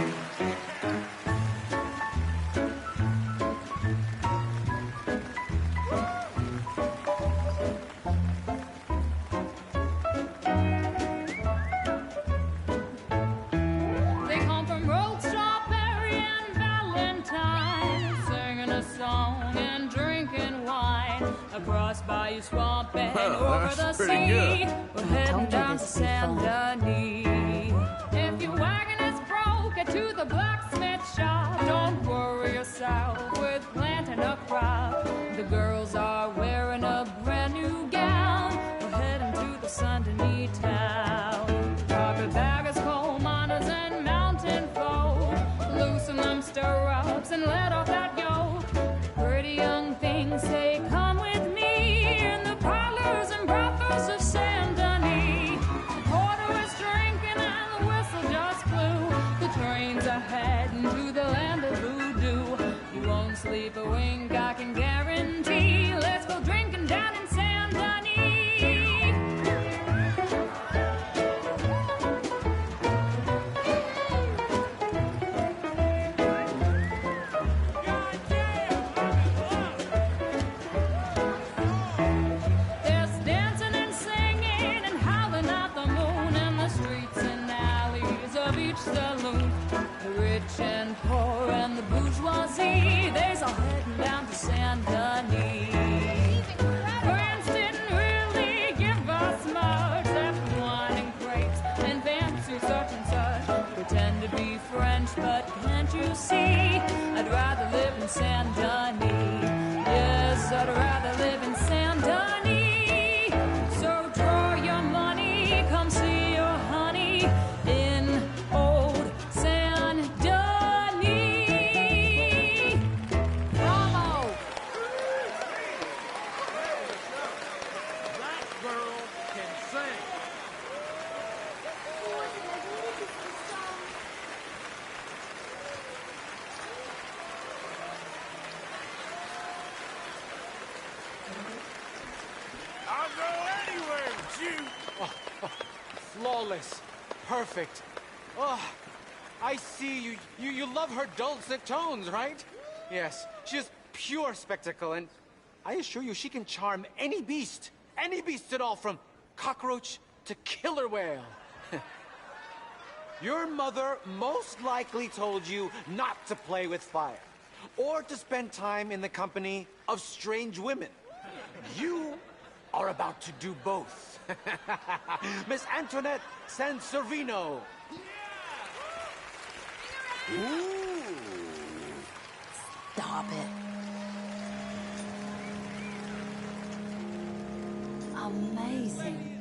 They come from Road, Strawberry, and Valentine, singing a song and drinking wine across Bayou Swamp and over the sea. We're heading down to Saint-Denis. If your wagon is broke, get to the blacksmith shop. Don't worry yourself with planting a crop. The girls are wearing a brand new gown. We're heading to the Saint-Denis town. Carpetbaggers, coal miners, and mountain folk, loosen them stirrups and let off that yoke. Pretty young things say, come with me in the parlors and brothels of Saint-Denis. Porter is drinking and the whistle just blew. The trains are heading to the land of voodoo. You won't sleep a wink, I can guarantee. Let's go drinking down in Saint-Denis. There's dancing and singing and howling at the moon in the streets and alleys of each saloon. The rich and poor and the bourgeoisie, they's all heading down to Saint-Denis. France didn't really give us much, except wine and grapes and fancy such and such. Pretend to be French, but can't you see? I'd rather live in Saint-Denis. Yes, I'd rather live in Saint-Denis. So draw your money, come see your honey in old Saint-Denis. Bravo! That girl can sing. I'll go anywhere with you. Flawless. Perfect. Oh, I see you love her dulcet tones, right? Yes, she is pure spectacle, and I assure you she can charm any beast at all, from cockroach to killer whale. Your mother most likely told you not to play with fire, or to spend time in the company of strange women. You are about to do both. Miss Antoinette Sansorino. Stop Stop it. Amazing.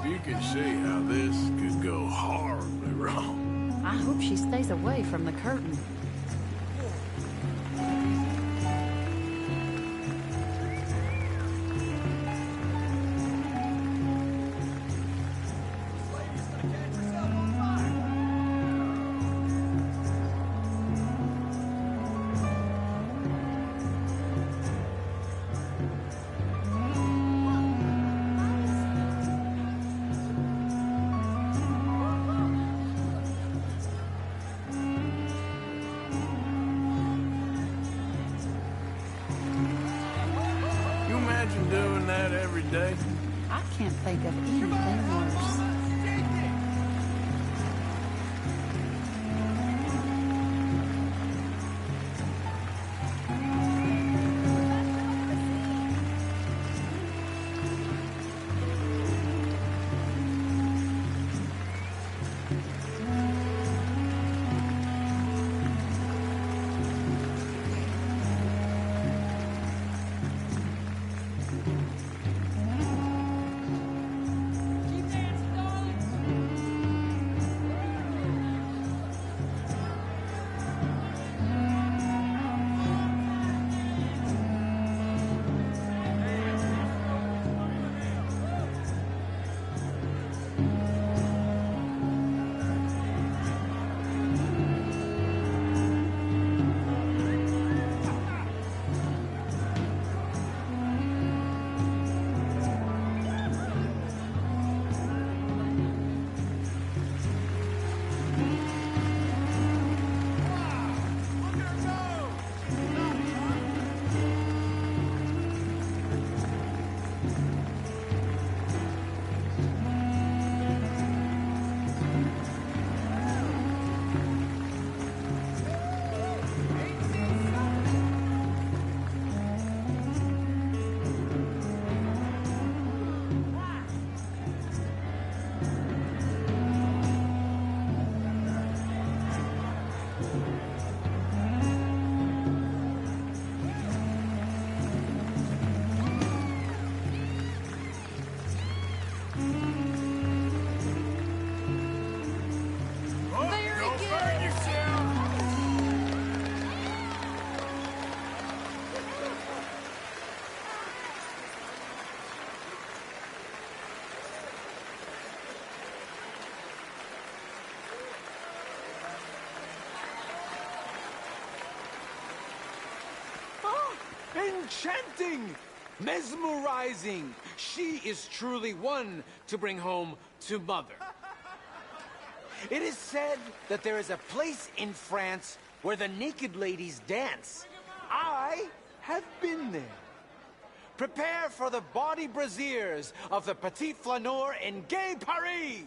You can see how this could go horribly wrong. I hope she stays away from the curtain. Imagine doing that every day. I can't think of anything worse. Enchanting! Mesmerizing! She is truly one to bring home to mother. It is said that there is a place in France where the naked ladies dance. I have been there. Prepare for the body brasiers of the pt5 in Gay Paris!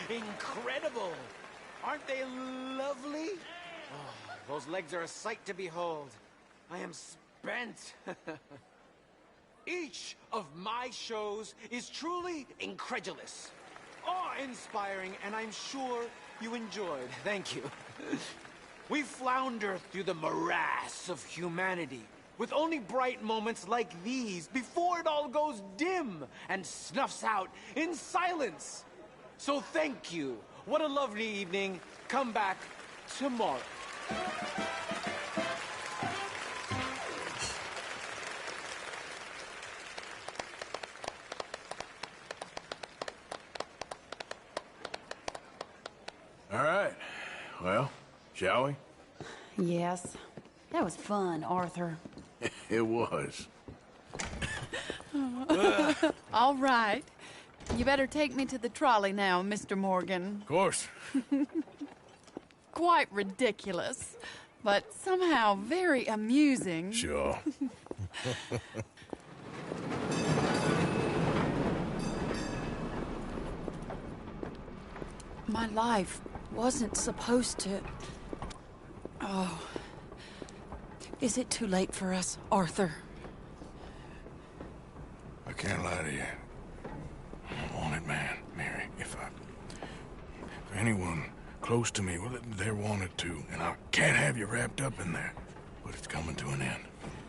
Incredible! Aren't they lovely? Oh, those legs are a sight to behold. I am spent. Each of my shows is truly incredulous, awe-inspiring, and I'm sure you enjoyed. Thank you. We flounder through the morass of humanity, with only bright moments like these before it all goes dim and snuffs out in silence. So thank you. What a lovely evening. Come back tomorrow. All right. Well, shall we? Yes. That was fun, Arthur. It was. All right. You better take me to the trolley now, Mr. Morgan. Of course. Quite ridiculous, but somehow very amusing. Sure. My life wasn't supposed to... Oh. Is it too late for us, Arthur? I can't lie to you. I'm a wanted man, Mary. If anyone close to me, well, they're wanted too, and I can't have you wrapped up in there. But it's coming to an end.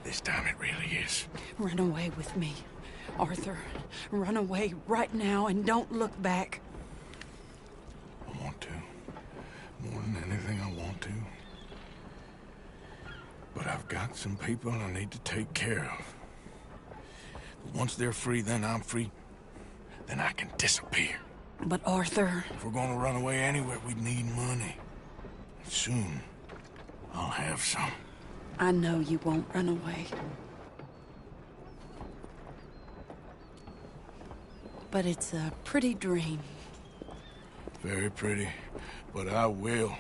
This time it really is. Run away with me, Arthur. Run away right now and don't look back. I want to. More than anything, I want to. But I've got some people I need to take care of. Once they're free, then I'm free. Then I can disappear. But Arthur... If we're gonna run away anywhere, we need money. Soon, I'll have some. I know you won't run away. But it's a pretty dream. Very pretty. But I will,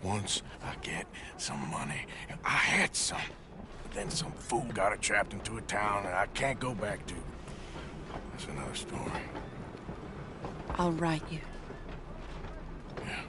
once I get some money. I had some. But then some fool got it trapped into a town that I can't go back to. That's another story. I'll write you. Yeah.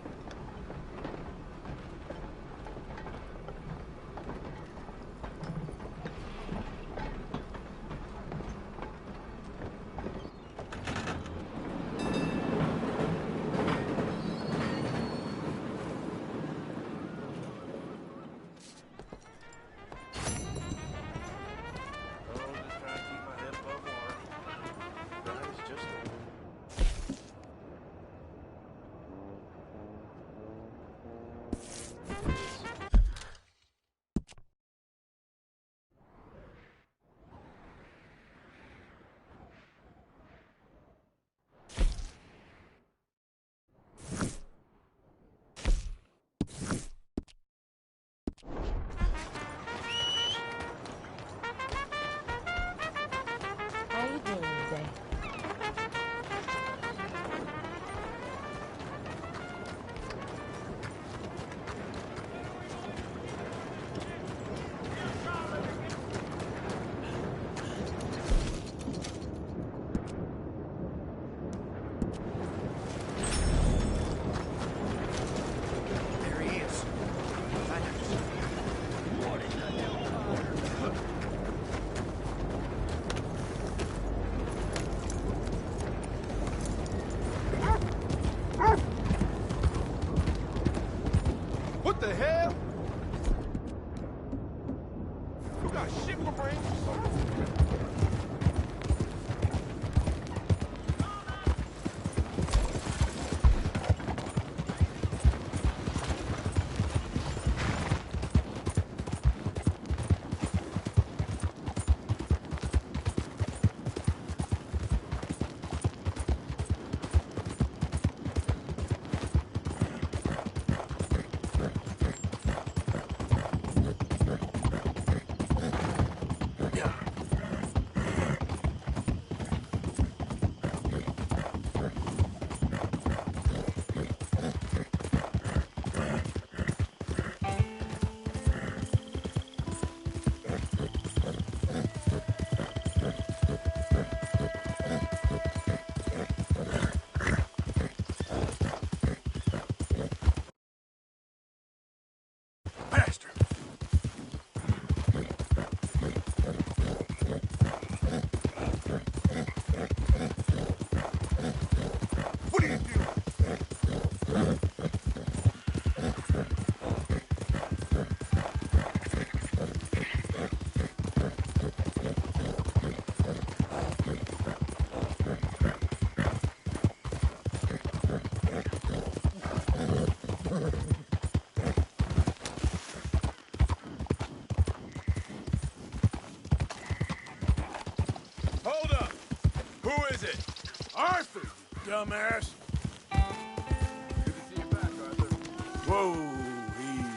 How you doing today? There he is. What the hell? You got shit for brains? Arthur, you dumbass! Good to see you back, Arthur. Whoa, easy.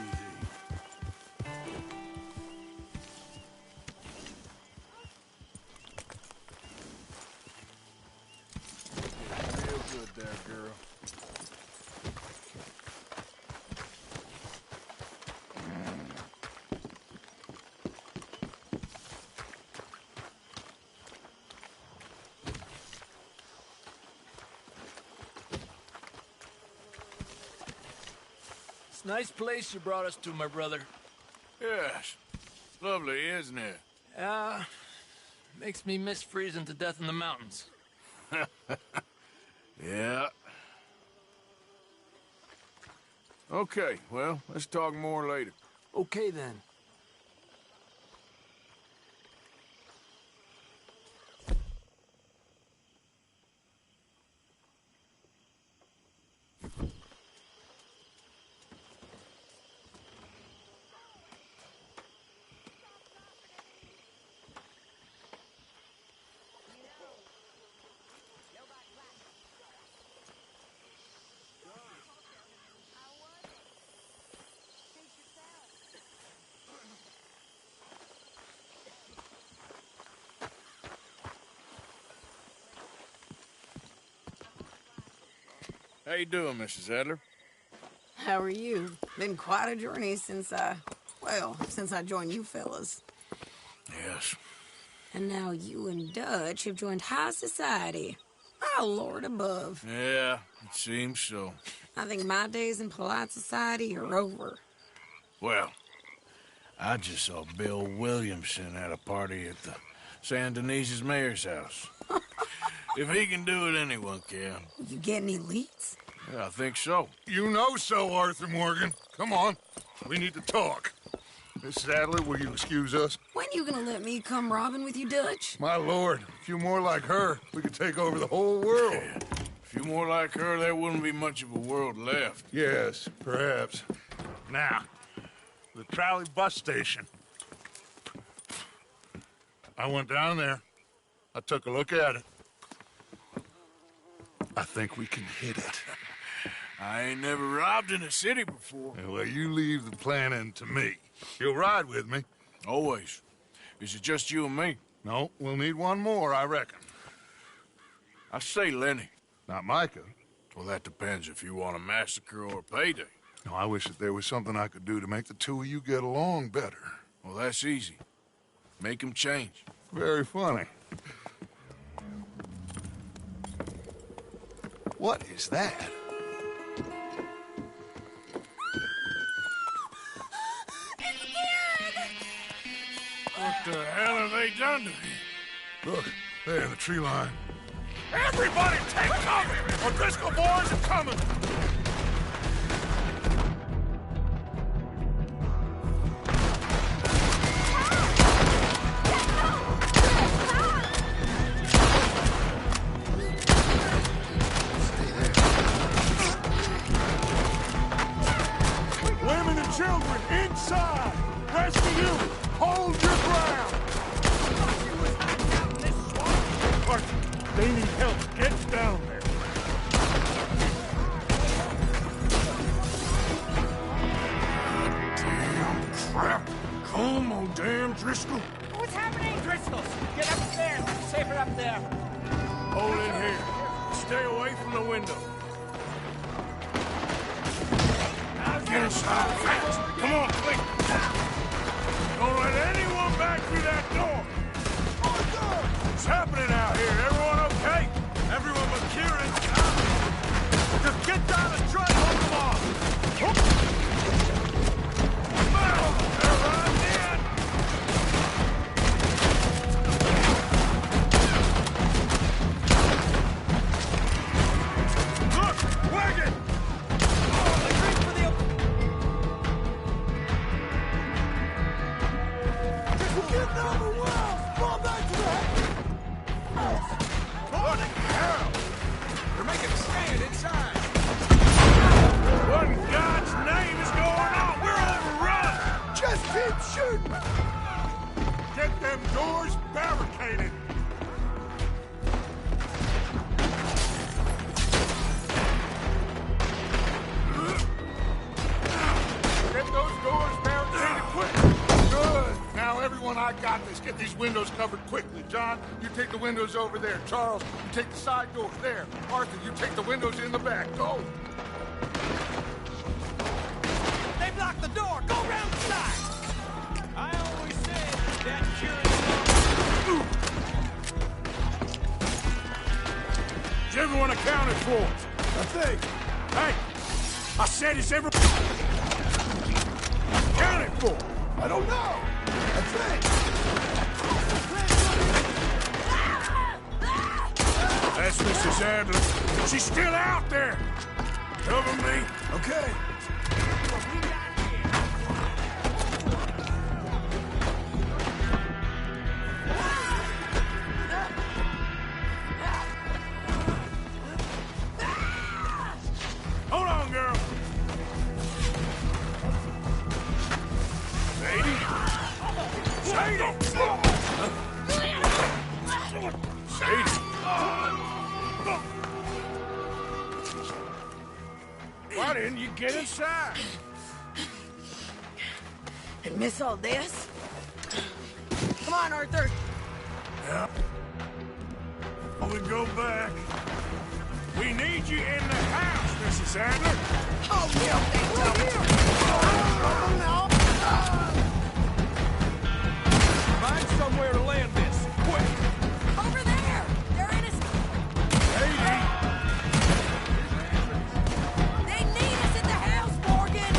Real good there, girl. It's a nice place you brought us to, my brother. Yes. Lovely, isn't it? Makes me miss freezing to death in the mountains. Yeah. Okay, well, let's talk more later. Okay, then. How you doing, Mrs. Adler? How are you? Been quite a journey since I joined you fellas. Yes. And now you and Dutch have joined high society. Oh, Lord above. Yeah, it seems so. I think my days in polite society are over. Well, I just saw Bill Williamson at a party at the San Denise's mayor's house. If he can do it, anyone can. You get any leads? Yeah, I think so. You know so, Arthur Morgan. Come on. We need to talk. Mrs. Adler, will you excuse us? When you gonna let me come robbing with you, Dutch? My lord, a few more like her, we could take over the whole world. Yeah. A few more like her, there wouldn't be much of a world left. Yes, perhaps. Now, the trolley bus station. I went down there. I took a look at it. I think we can hit it. I ain't never robbed in a city before. Well, you leave the planning to me. You'll ride with me? Always. Is it just you and me? No, we'll need one more, I reckon. I say Lenny. Not Micah. Well, that depends if you want a massacre or a payday. No, I wish that there was something I could do to make the two of you get along better. Well, that's easy. Make them change. Very funny. What is that? What the hell have they done to me? Look, there in the tree line. Everybody take cover! O'Driscoll boys are coming! Women and children, inside! Rest of you, hold your ground! Arthur, they need help. Get down there. Damn crap! Come on, damn Driscoll! What's happening? Driscoll, get upstairs. It's safer up there. Hold in here. Stay away from the window. Get inside fast! Come on, quick! Don't let anyone back through that door! What's happening out here? Everyone okay? Everyone but Kieran. Just get down and try to hold them off. They're right in! Look, wagon! What in God's name is going on? We're overrun! Just keep shooting! Get them doors barricaded! I got this. Get these windows covered quickly. John, you take the windows over there. Charles, you take the side door. There. Arthur, you take the windows in the back. Go! They blocked the door! Go round the side! I always said that curious. Is everyone accounted for? I think. Hey! I said it's everyone accounted for! I don't know. I think. That's Mrs. Adler. She's still out there! Cover me. Okay. Hold on, girl. Sadie? Sadie! Sadie! Why didn't you get inside? And miss all this? Come on, Arthur. Yeah. We go back. We need you in the house, Mrs. Adler. Oh, yeah, Find somewhere to land this. Quick! over there! They're in his... Sadie! They need us at the house, Morgan!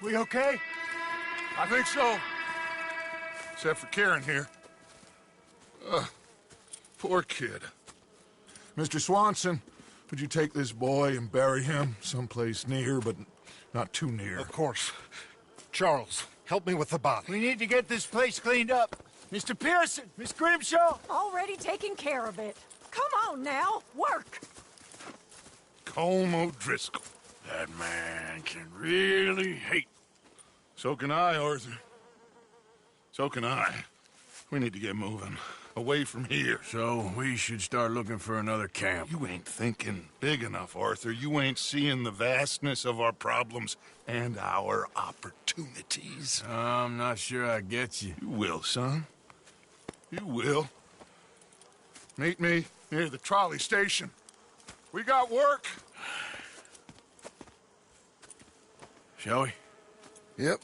We okay? I think so. Except for Karen here. Poor kid. Mr. Swanson, would you take this boy and bury him someplace near, but not too near? Of course. Charles, help me with the body. We need to get this place cleaned up. Mr. Pearson, Miss Grimshaw. Already taking care of it. Come on now, work. Colm O'Driscoll. That man can really hate. So can I, Arthur. So can I. We need to get moving. Away from here. So we should start looking for another camp. You ain't thinking big enough, Arthur. You ain't seeing the vastness of our problems and our opportunities. I'm not sure I get you. You will, son. You will. Meet me near the trolley station. We got work. Shall we? Yep.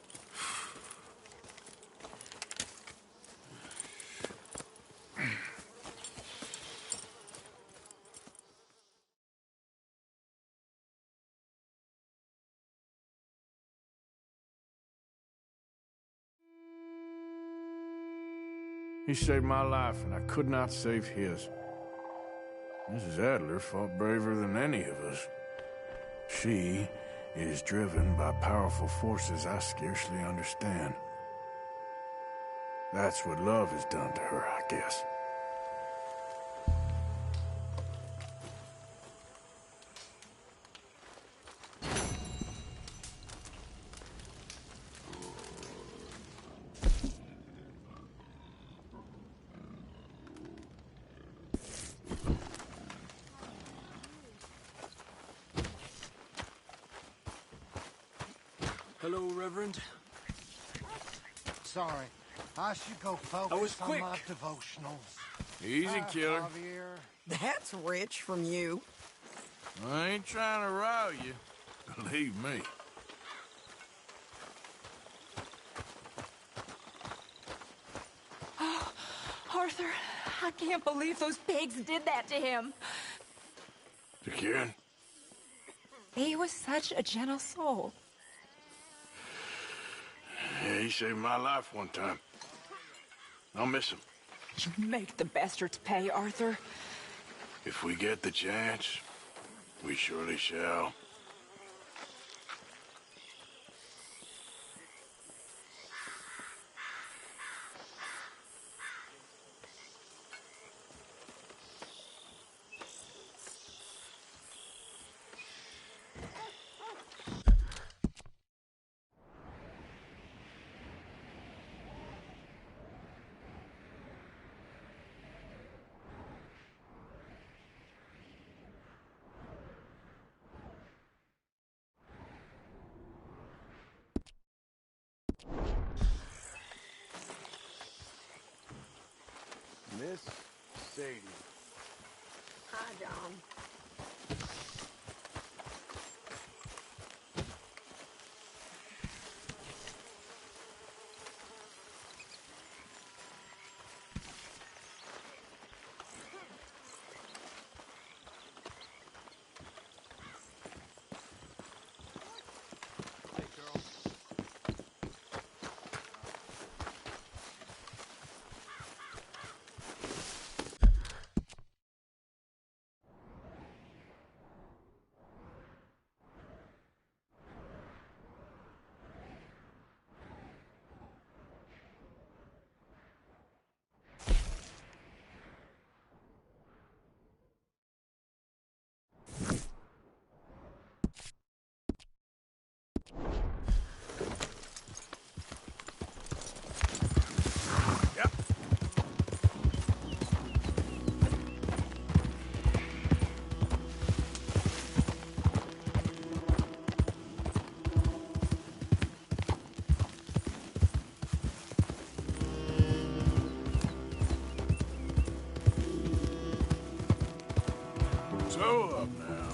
He saved my life, and I could not save his. Mrs. Adler fought braver than any of us. She is driven by powerful forces I scarcely understand. That's what love has done to her, I guess. Hello, Reverend. sorry. I should go focus on my devotionals. Easy, killer. Javier. That's rich from you. I ain't trying to row you. Believe me. Oh, Arthur, I can't believe those pigs did that to him. To Kieran? He was such a gentle soul. Yeah, he saved my life one time. I'll miss him. You make the bastards pay, Arthur. If we get the chance, we surely shall. Miss Sadie. Hi, John. So up now.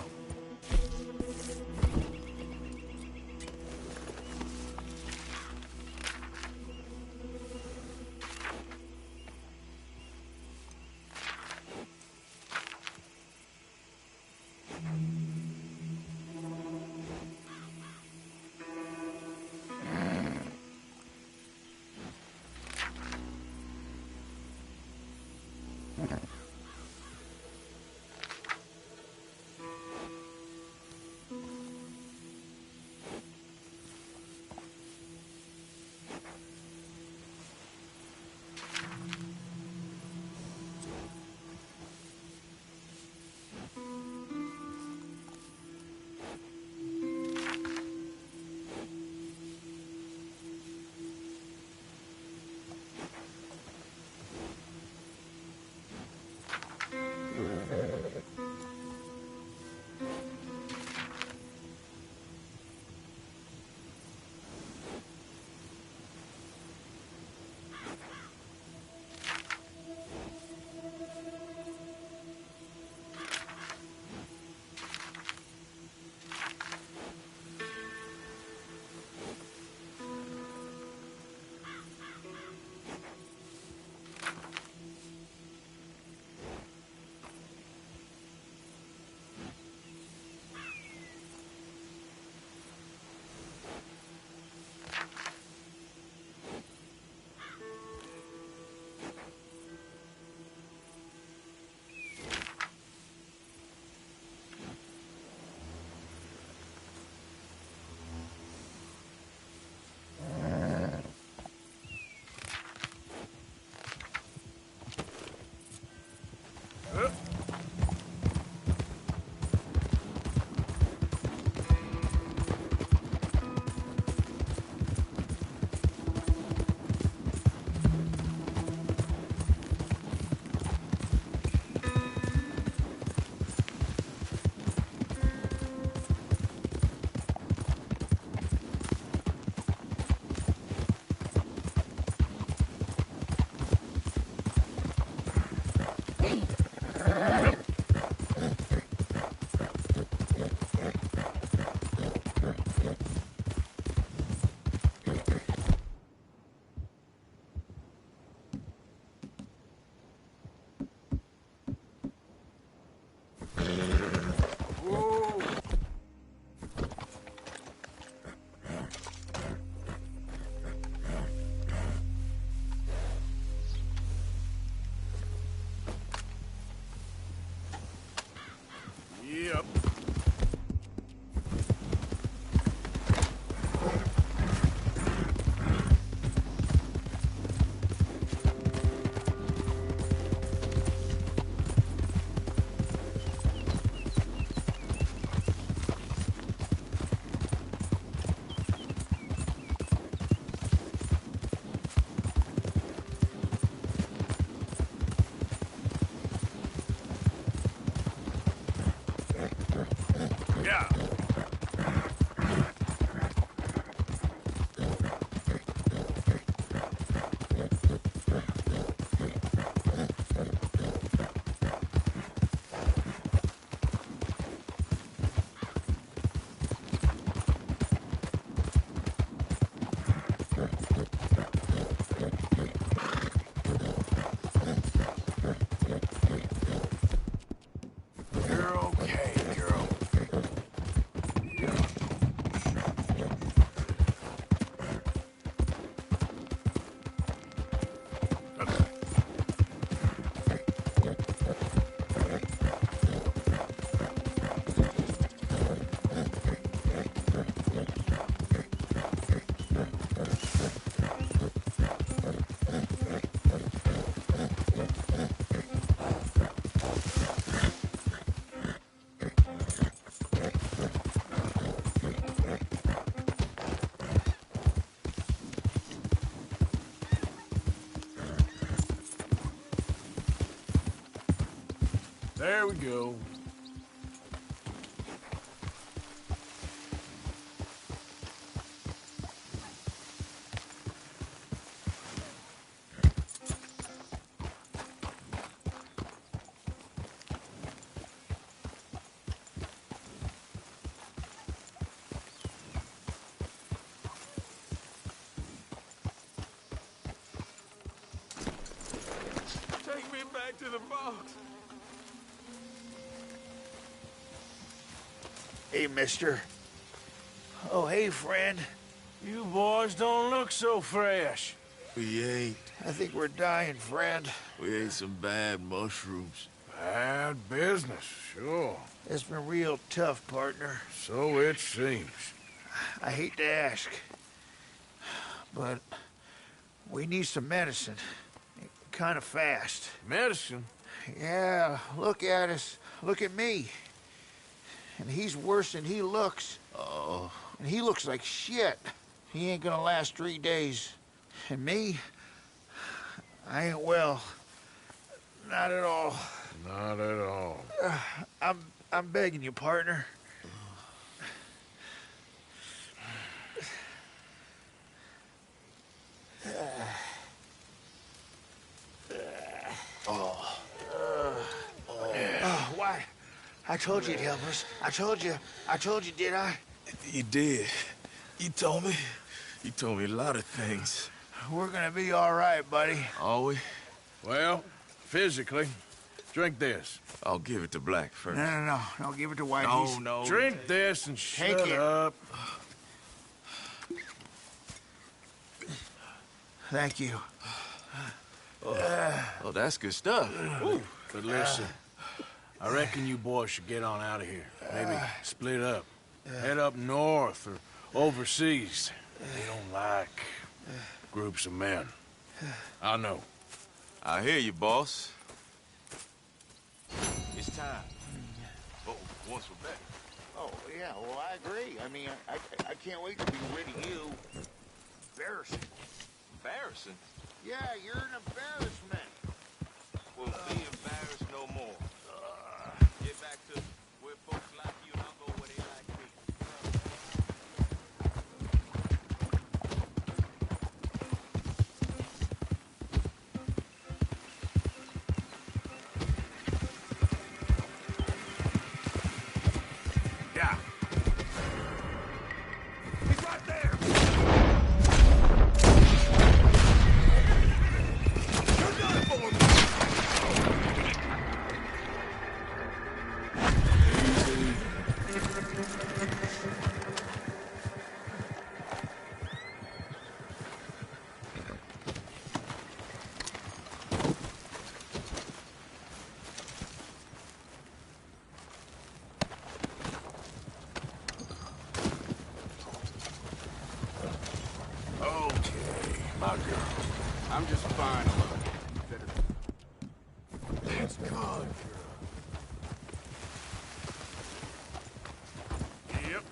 There we go. Take me back to the box. Hey, mister. Oh, hey, friend. You boys don't look so fresh. We ain't. I think we're dying, friend. We ate some bad mushrooms. Bad business, sure. It's been real tough, partner. So it seems. I hate to ask, but we need some medicine. Kind of fast. Medicine? Yeah, look at us. Look at me. And he's worse than he looks. Oh. And he looks like shit. He ain't gonna last 3 days. And me, I ain't well. Not at all. Not at all. I'm begging you, partner. Why? I told you you'd help us. I told you, did I? You did. You told me. You told me a lot of things. We're gonna be all right, buddy. Are we? Well, physically. Drink this. I'll give it to Black first. No. Give it to Whitey. No. Drink this and shut Take it. up. Thank you. Oh, that's good stuff. Ooh. But listen, I reckon you boys should get on out of here. Maybe split up. Head up north or overseas. They don't like groups of men. I know. I hear you, boss. It's time. But once we're back. Oh, yeah, well, I agree. I mean, I can't wait to be rid of you. Embarrassing. Embarrassing? Yeah, you're an embarrassment. We'll be embarrassed no more. Get back to where folks like you, and I'll go where they like me. Yeah. He's right there! You're done for me! Okay, my girl. I'm just fine alone. It's gone. Yep.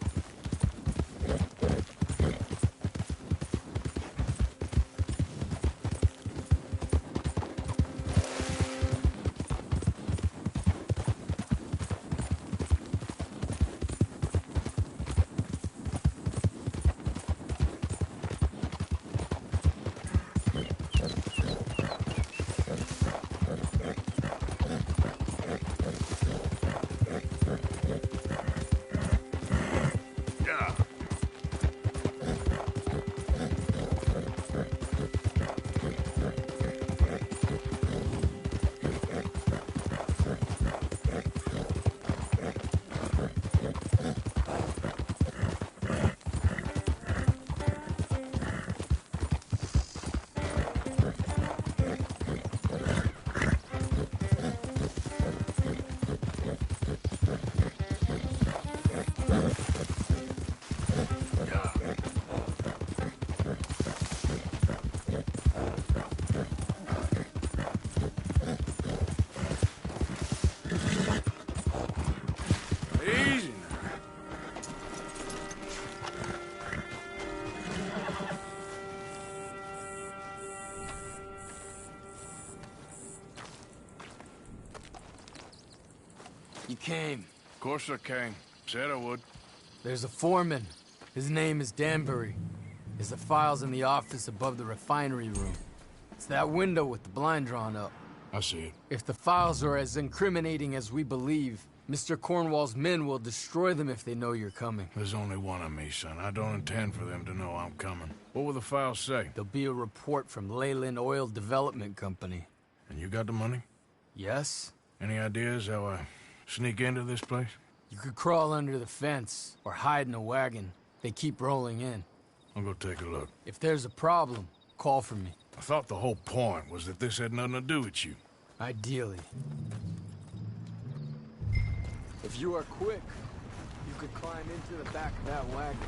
You came. Of course I came. Said I would. There's a foreman. His name is Danbury. There's the files in the office above the refinery room. It's that window with the blind drawn up. I see it. If the files are as incriminating as we believe, Mr. Cornwall's men will destroy them if they know you're coming. There's only one of me, son. I don't intend for them to know I'm coming. What will the files say? There'll be a report from Leyland Oil Development Company. And you got the money? Yes. Any ideas how I sneak into this place? You could crawl under the fence or hide in a wagon. They keep rolling in. I'll go take a look. If there's a problem, call for me. I thought the whole point was that this had nothing to do with you. Ideally. If you are quick, you could climb into the back of that wagon.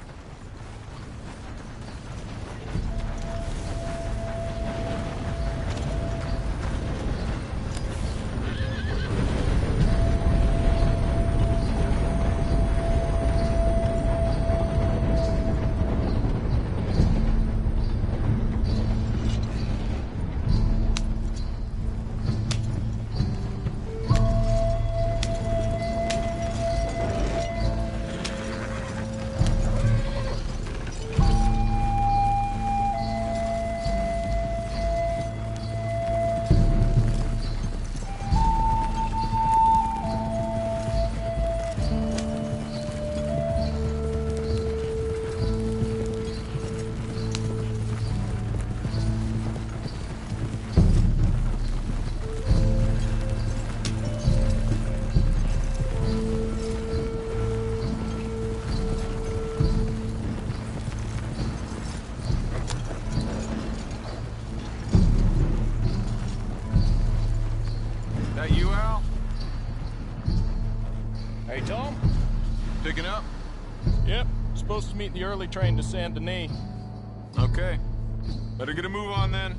That you, Al? Hey, Tom? Picking up? Yep. Supposed to meet the early train to Saint Denis. Okay. Better get a move on then.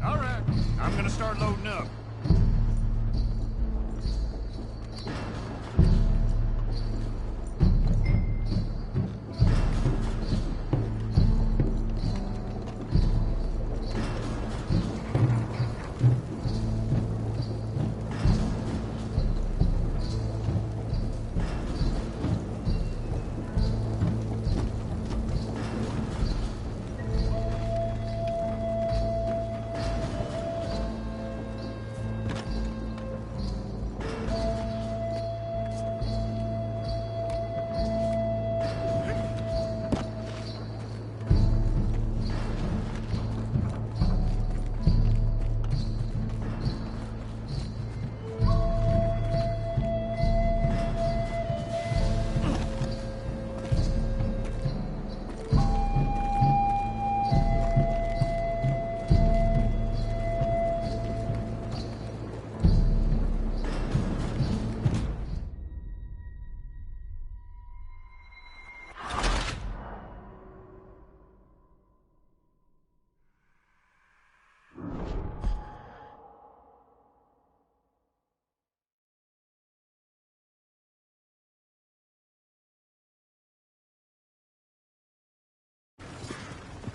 All right. I'm gonna start loading up.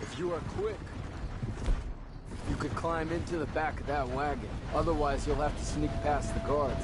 If you are quick, you could climb into the back of that wagon. Otherwise, you'll have to sneak past the guards.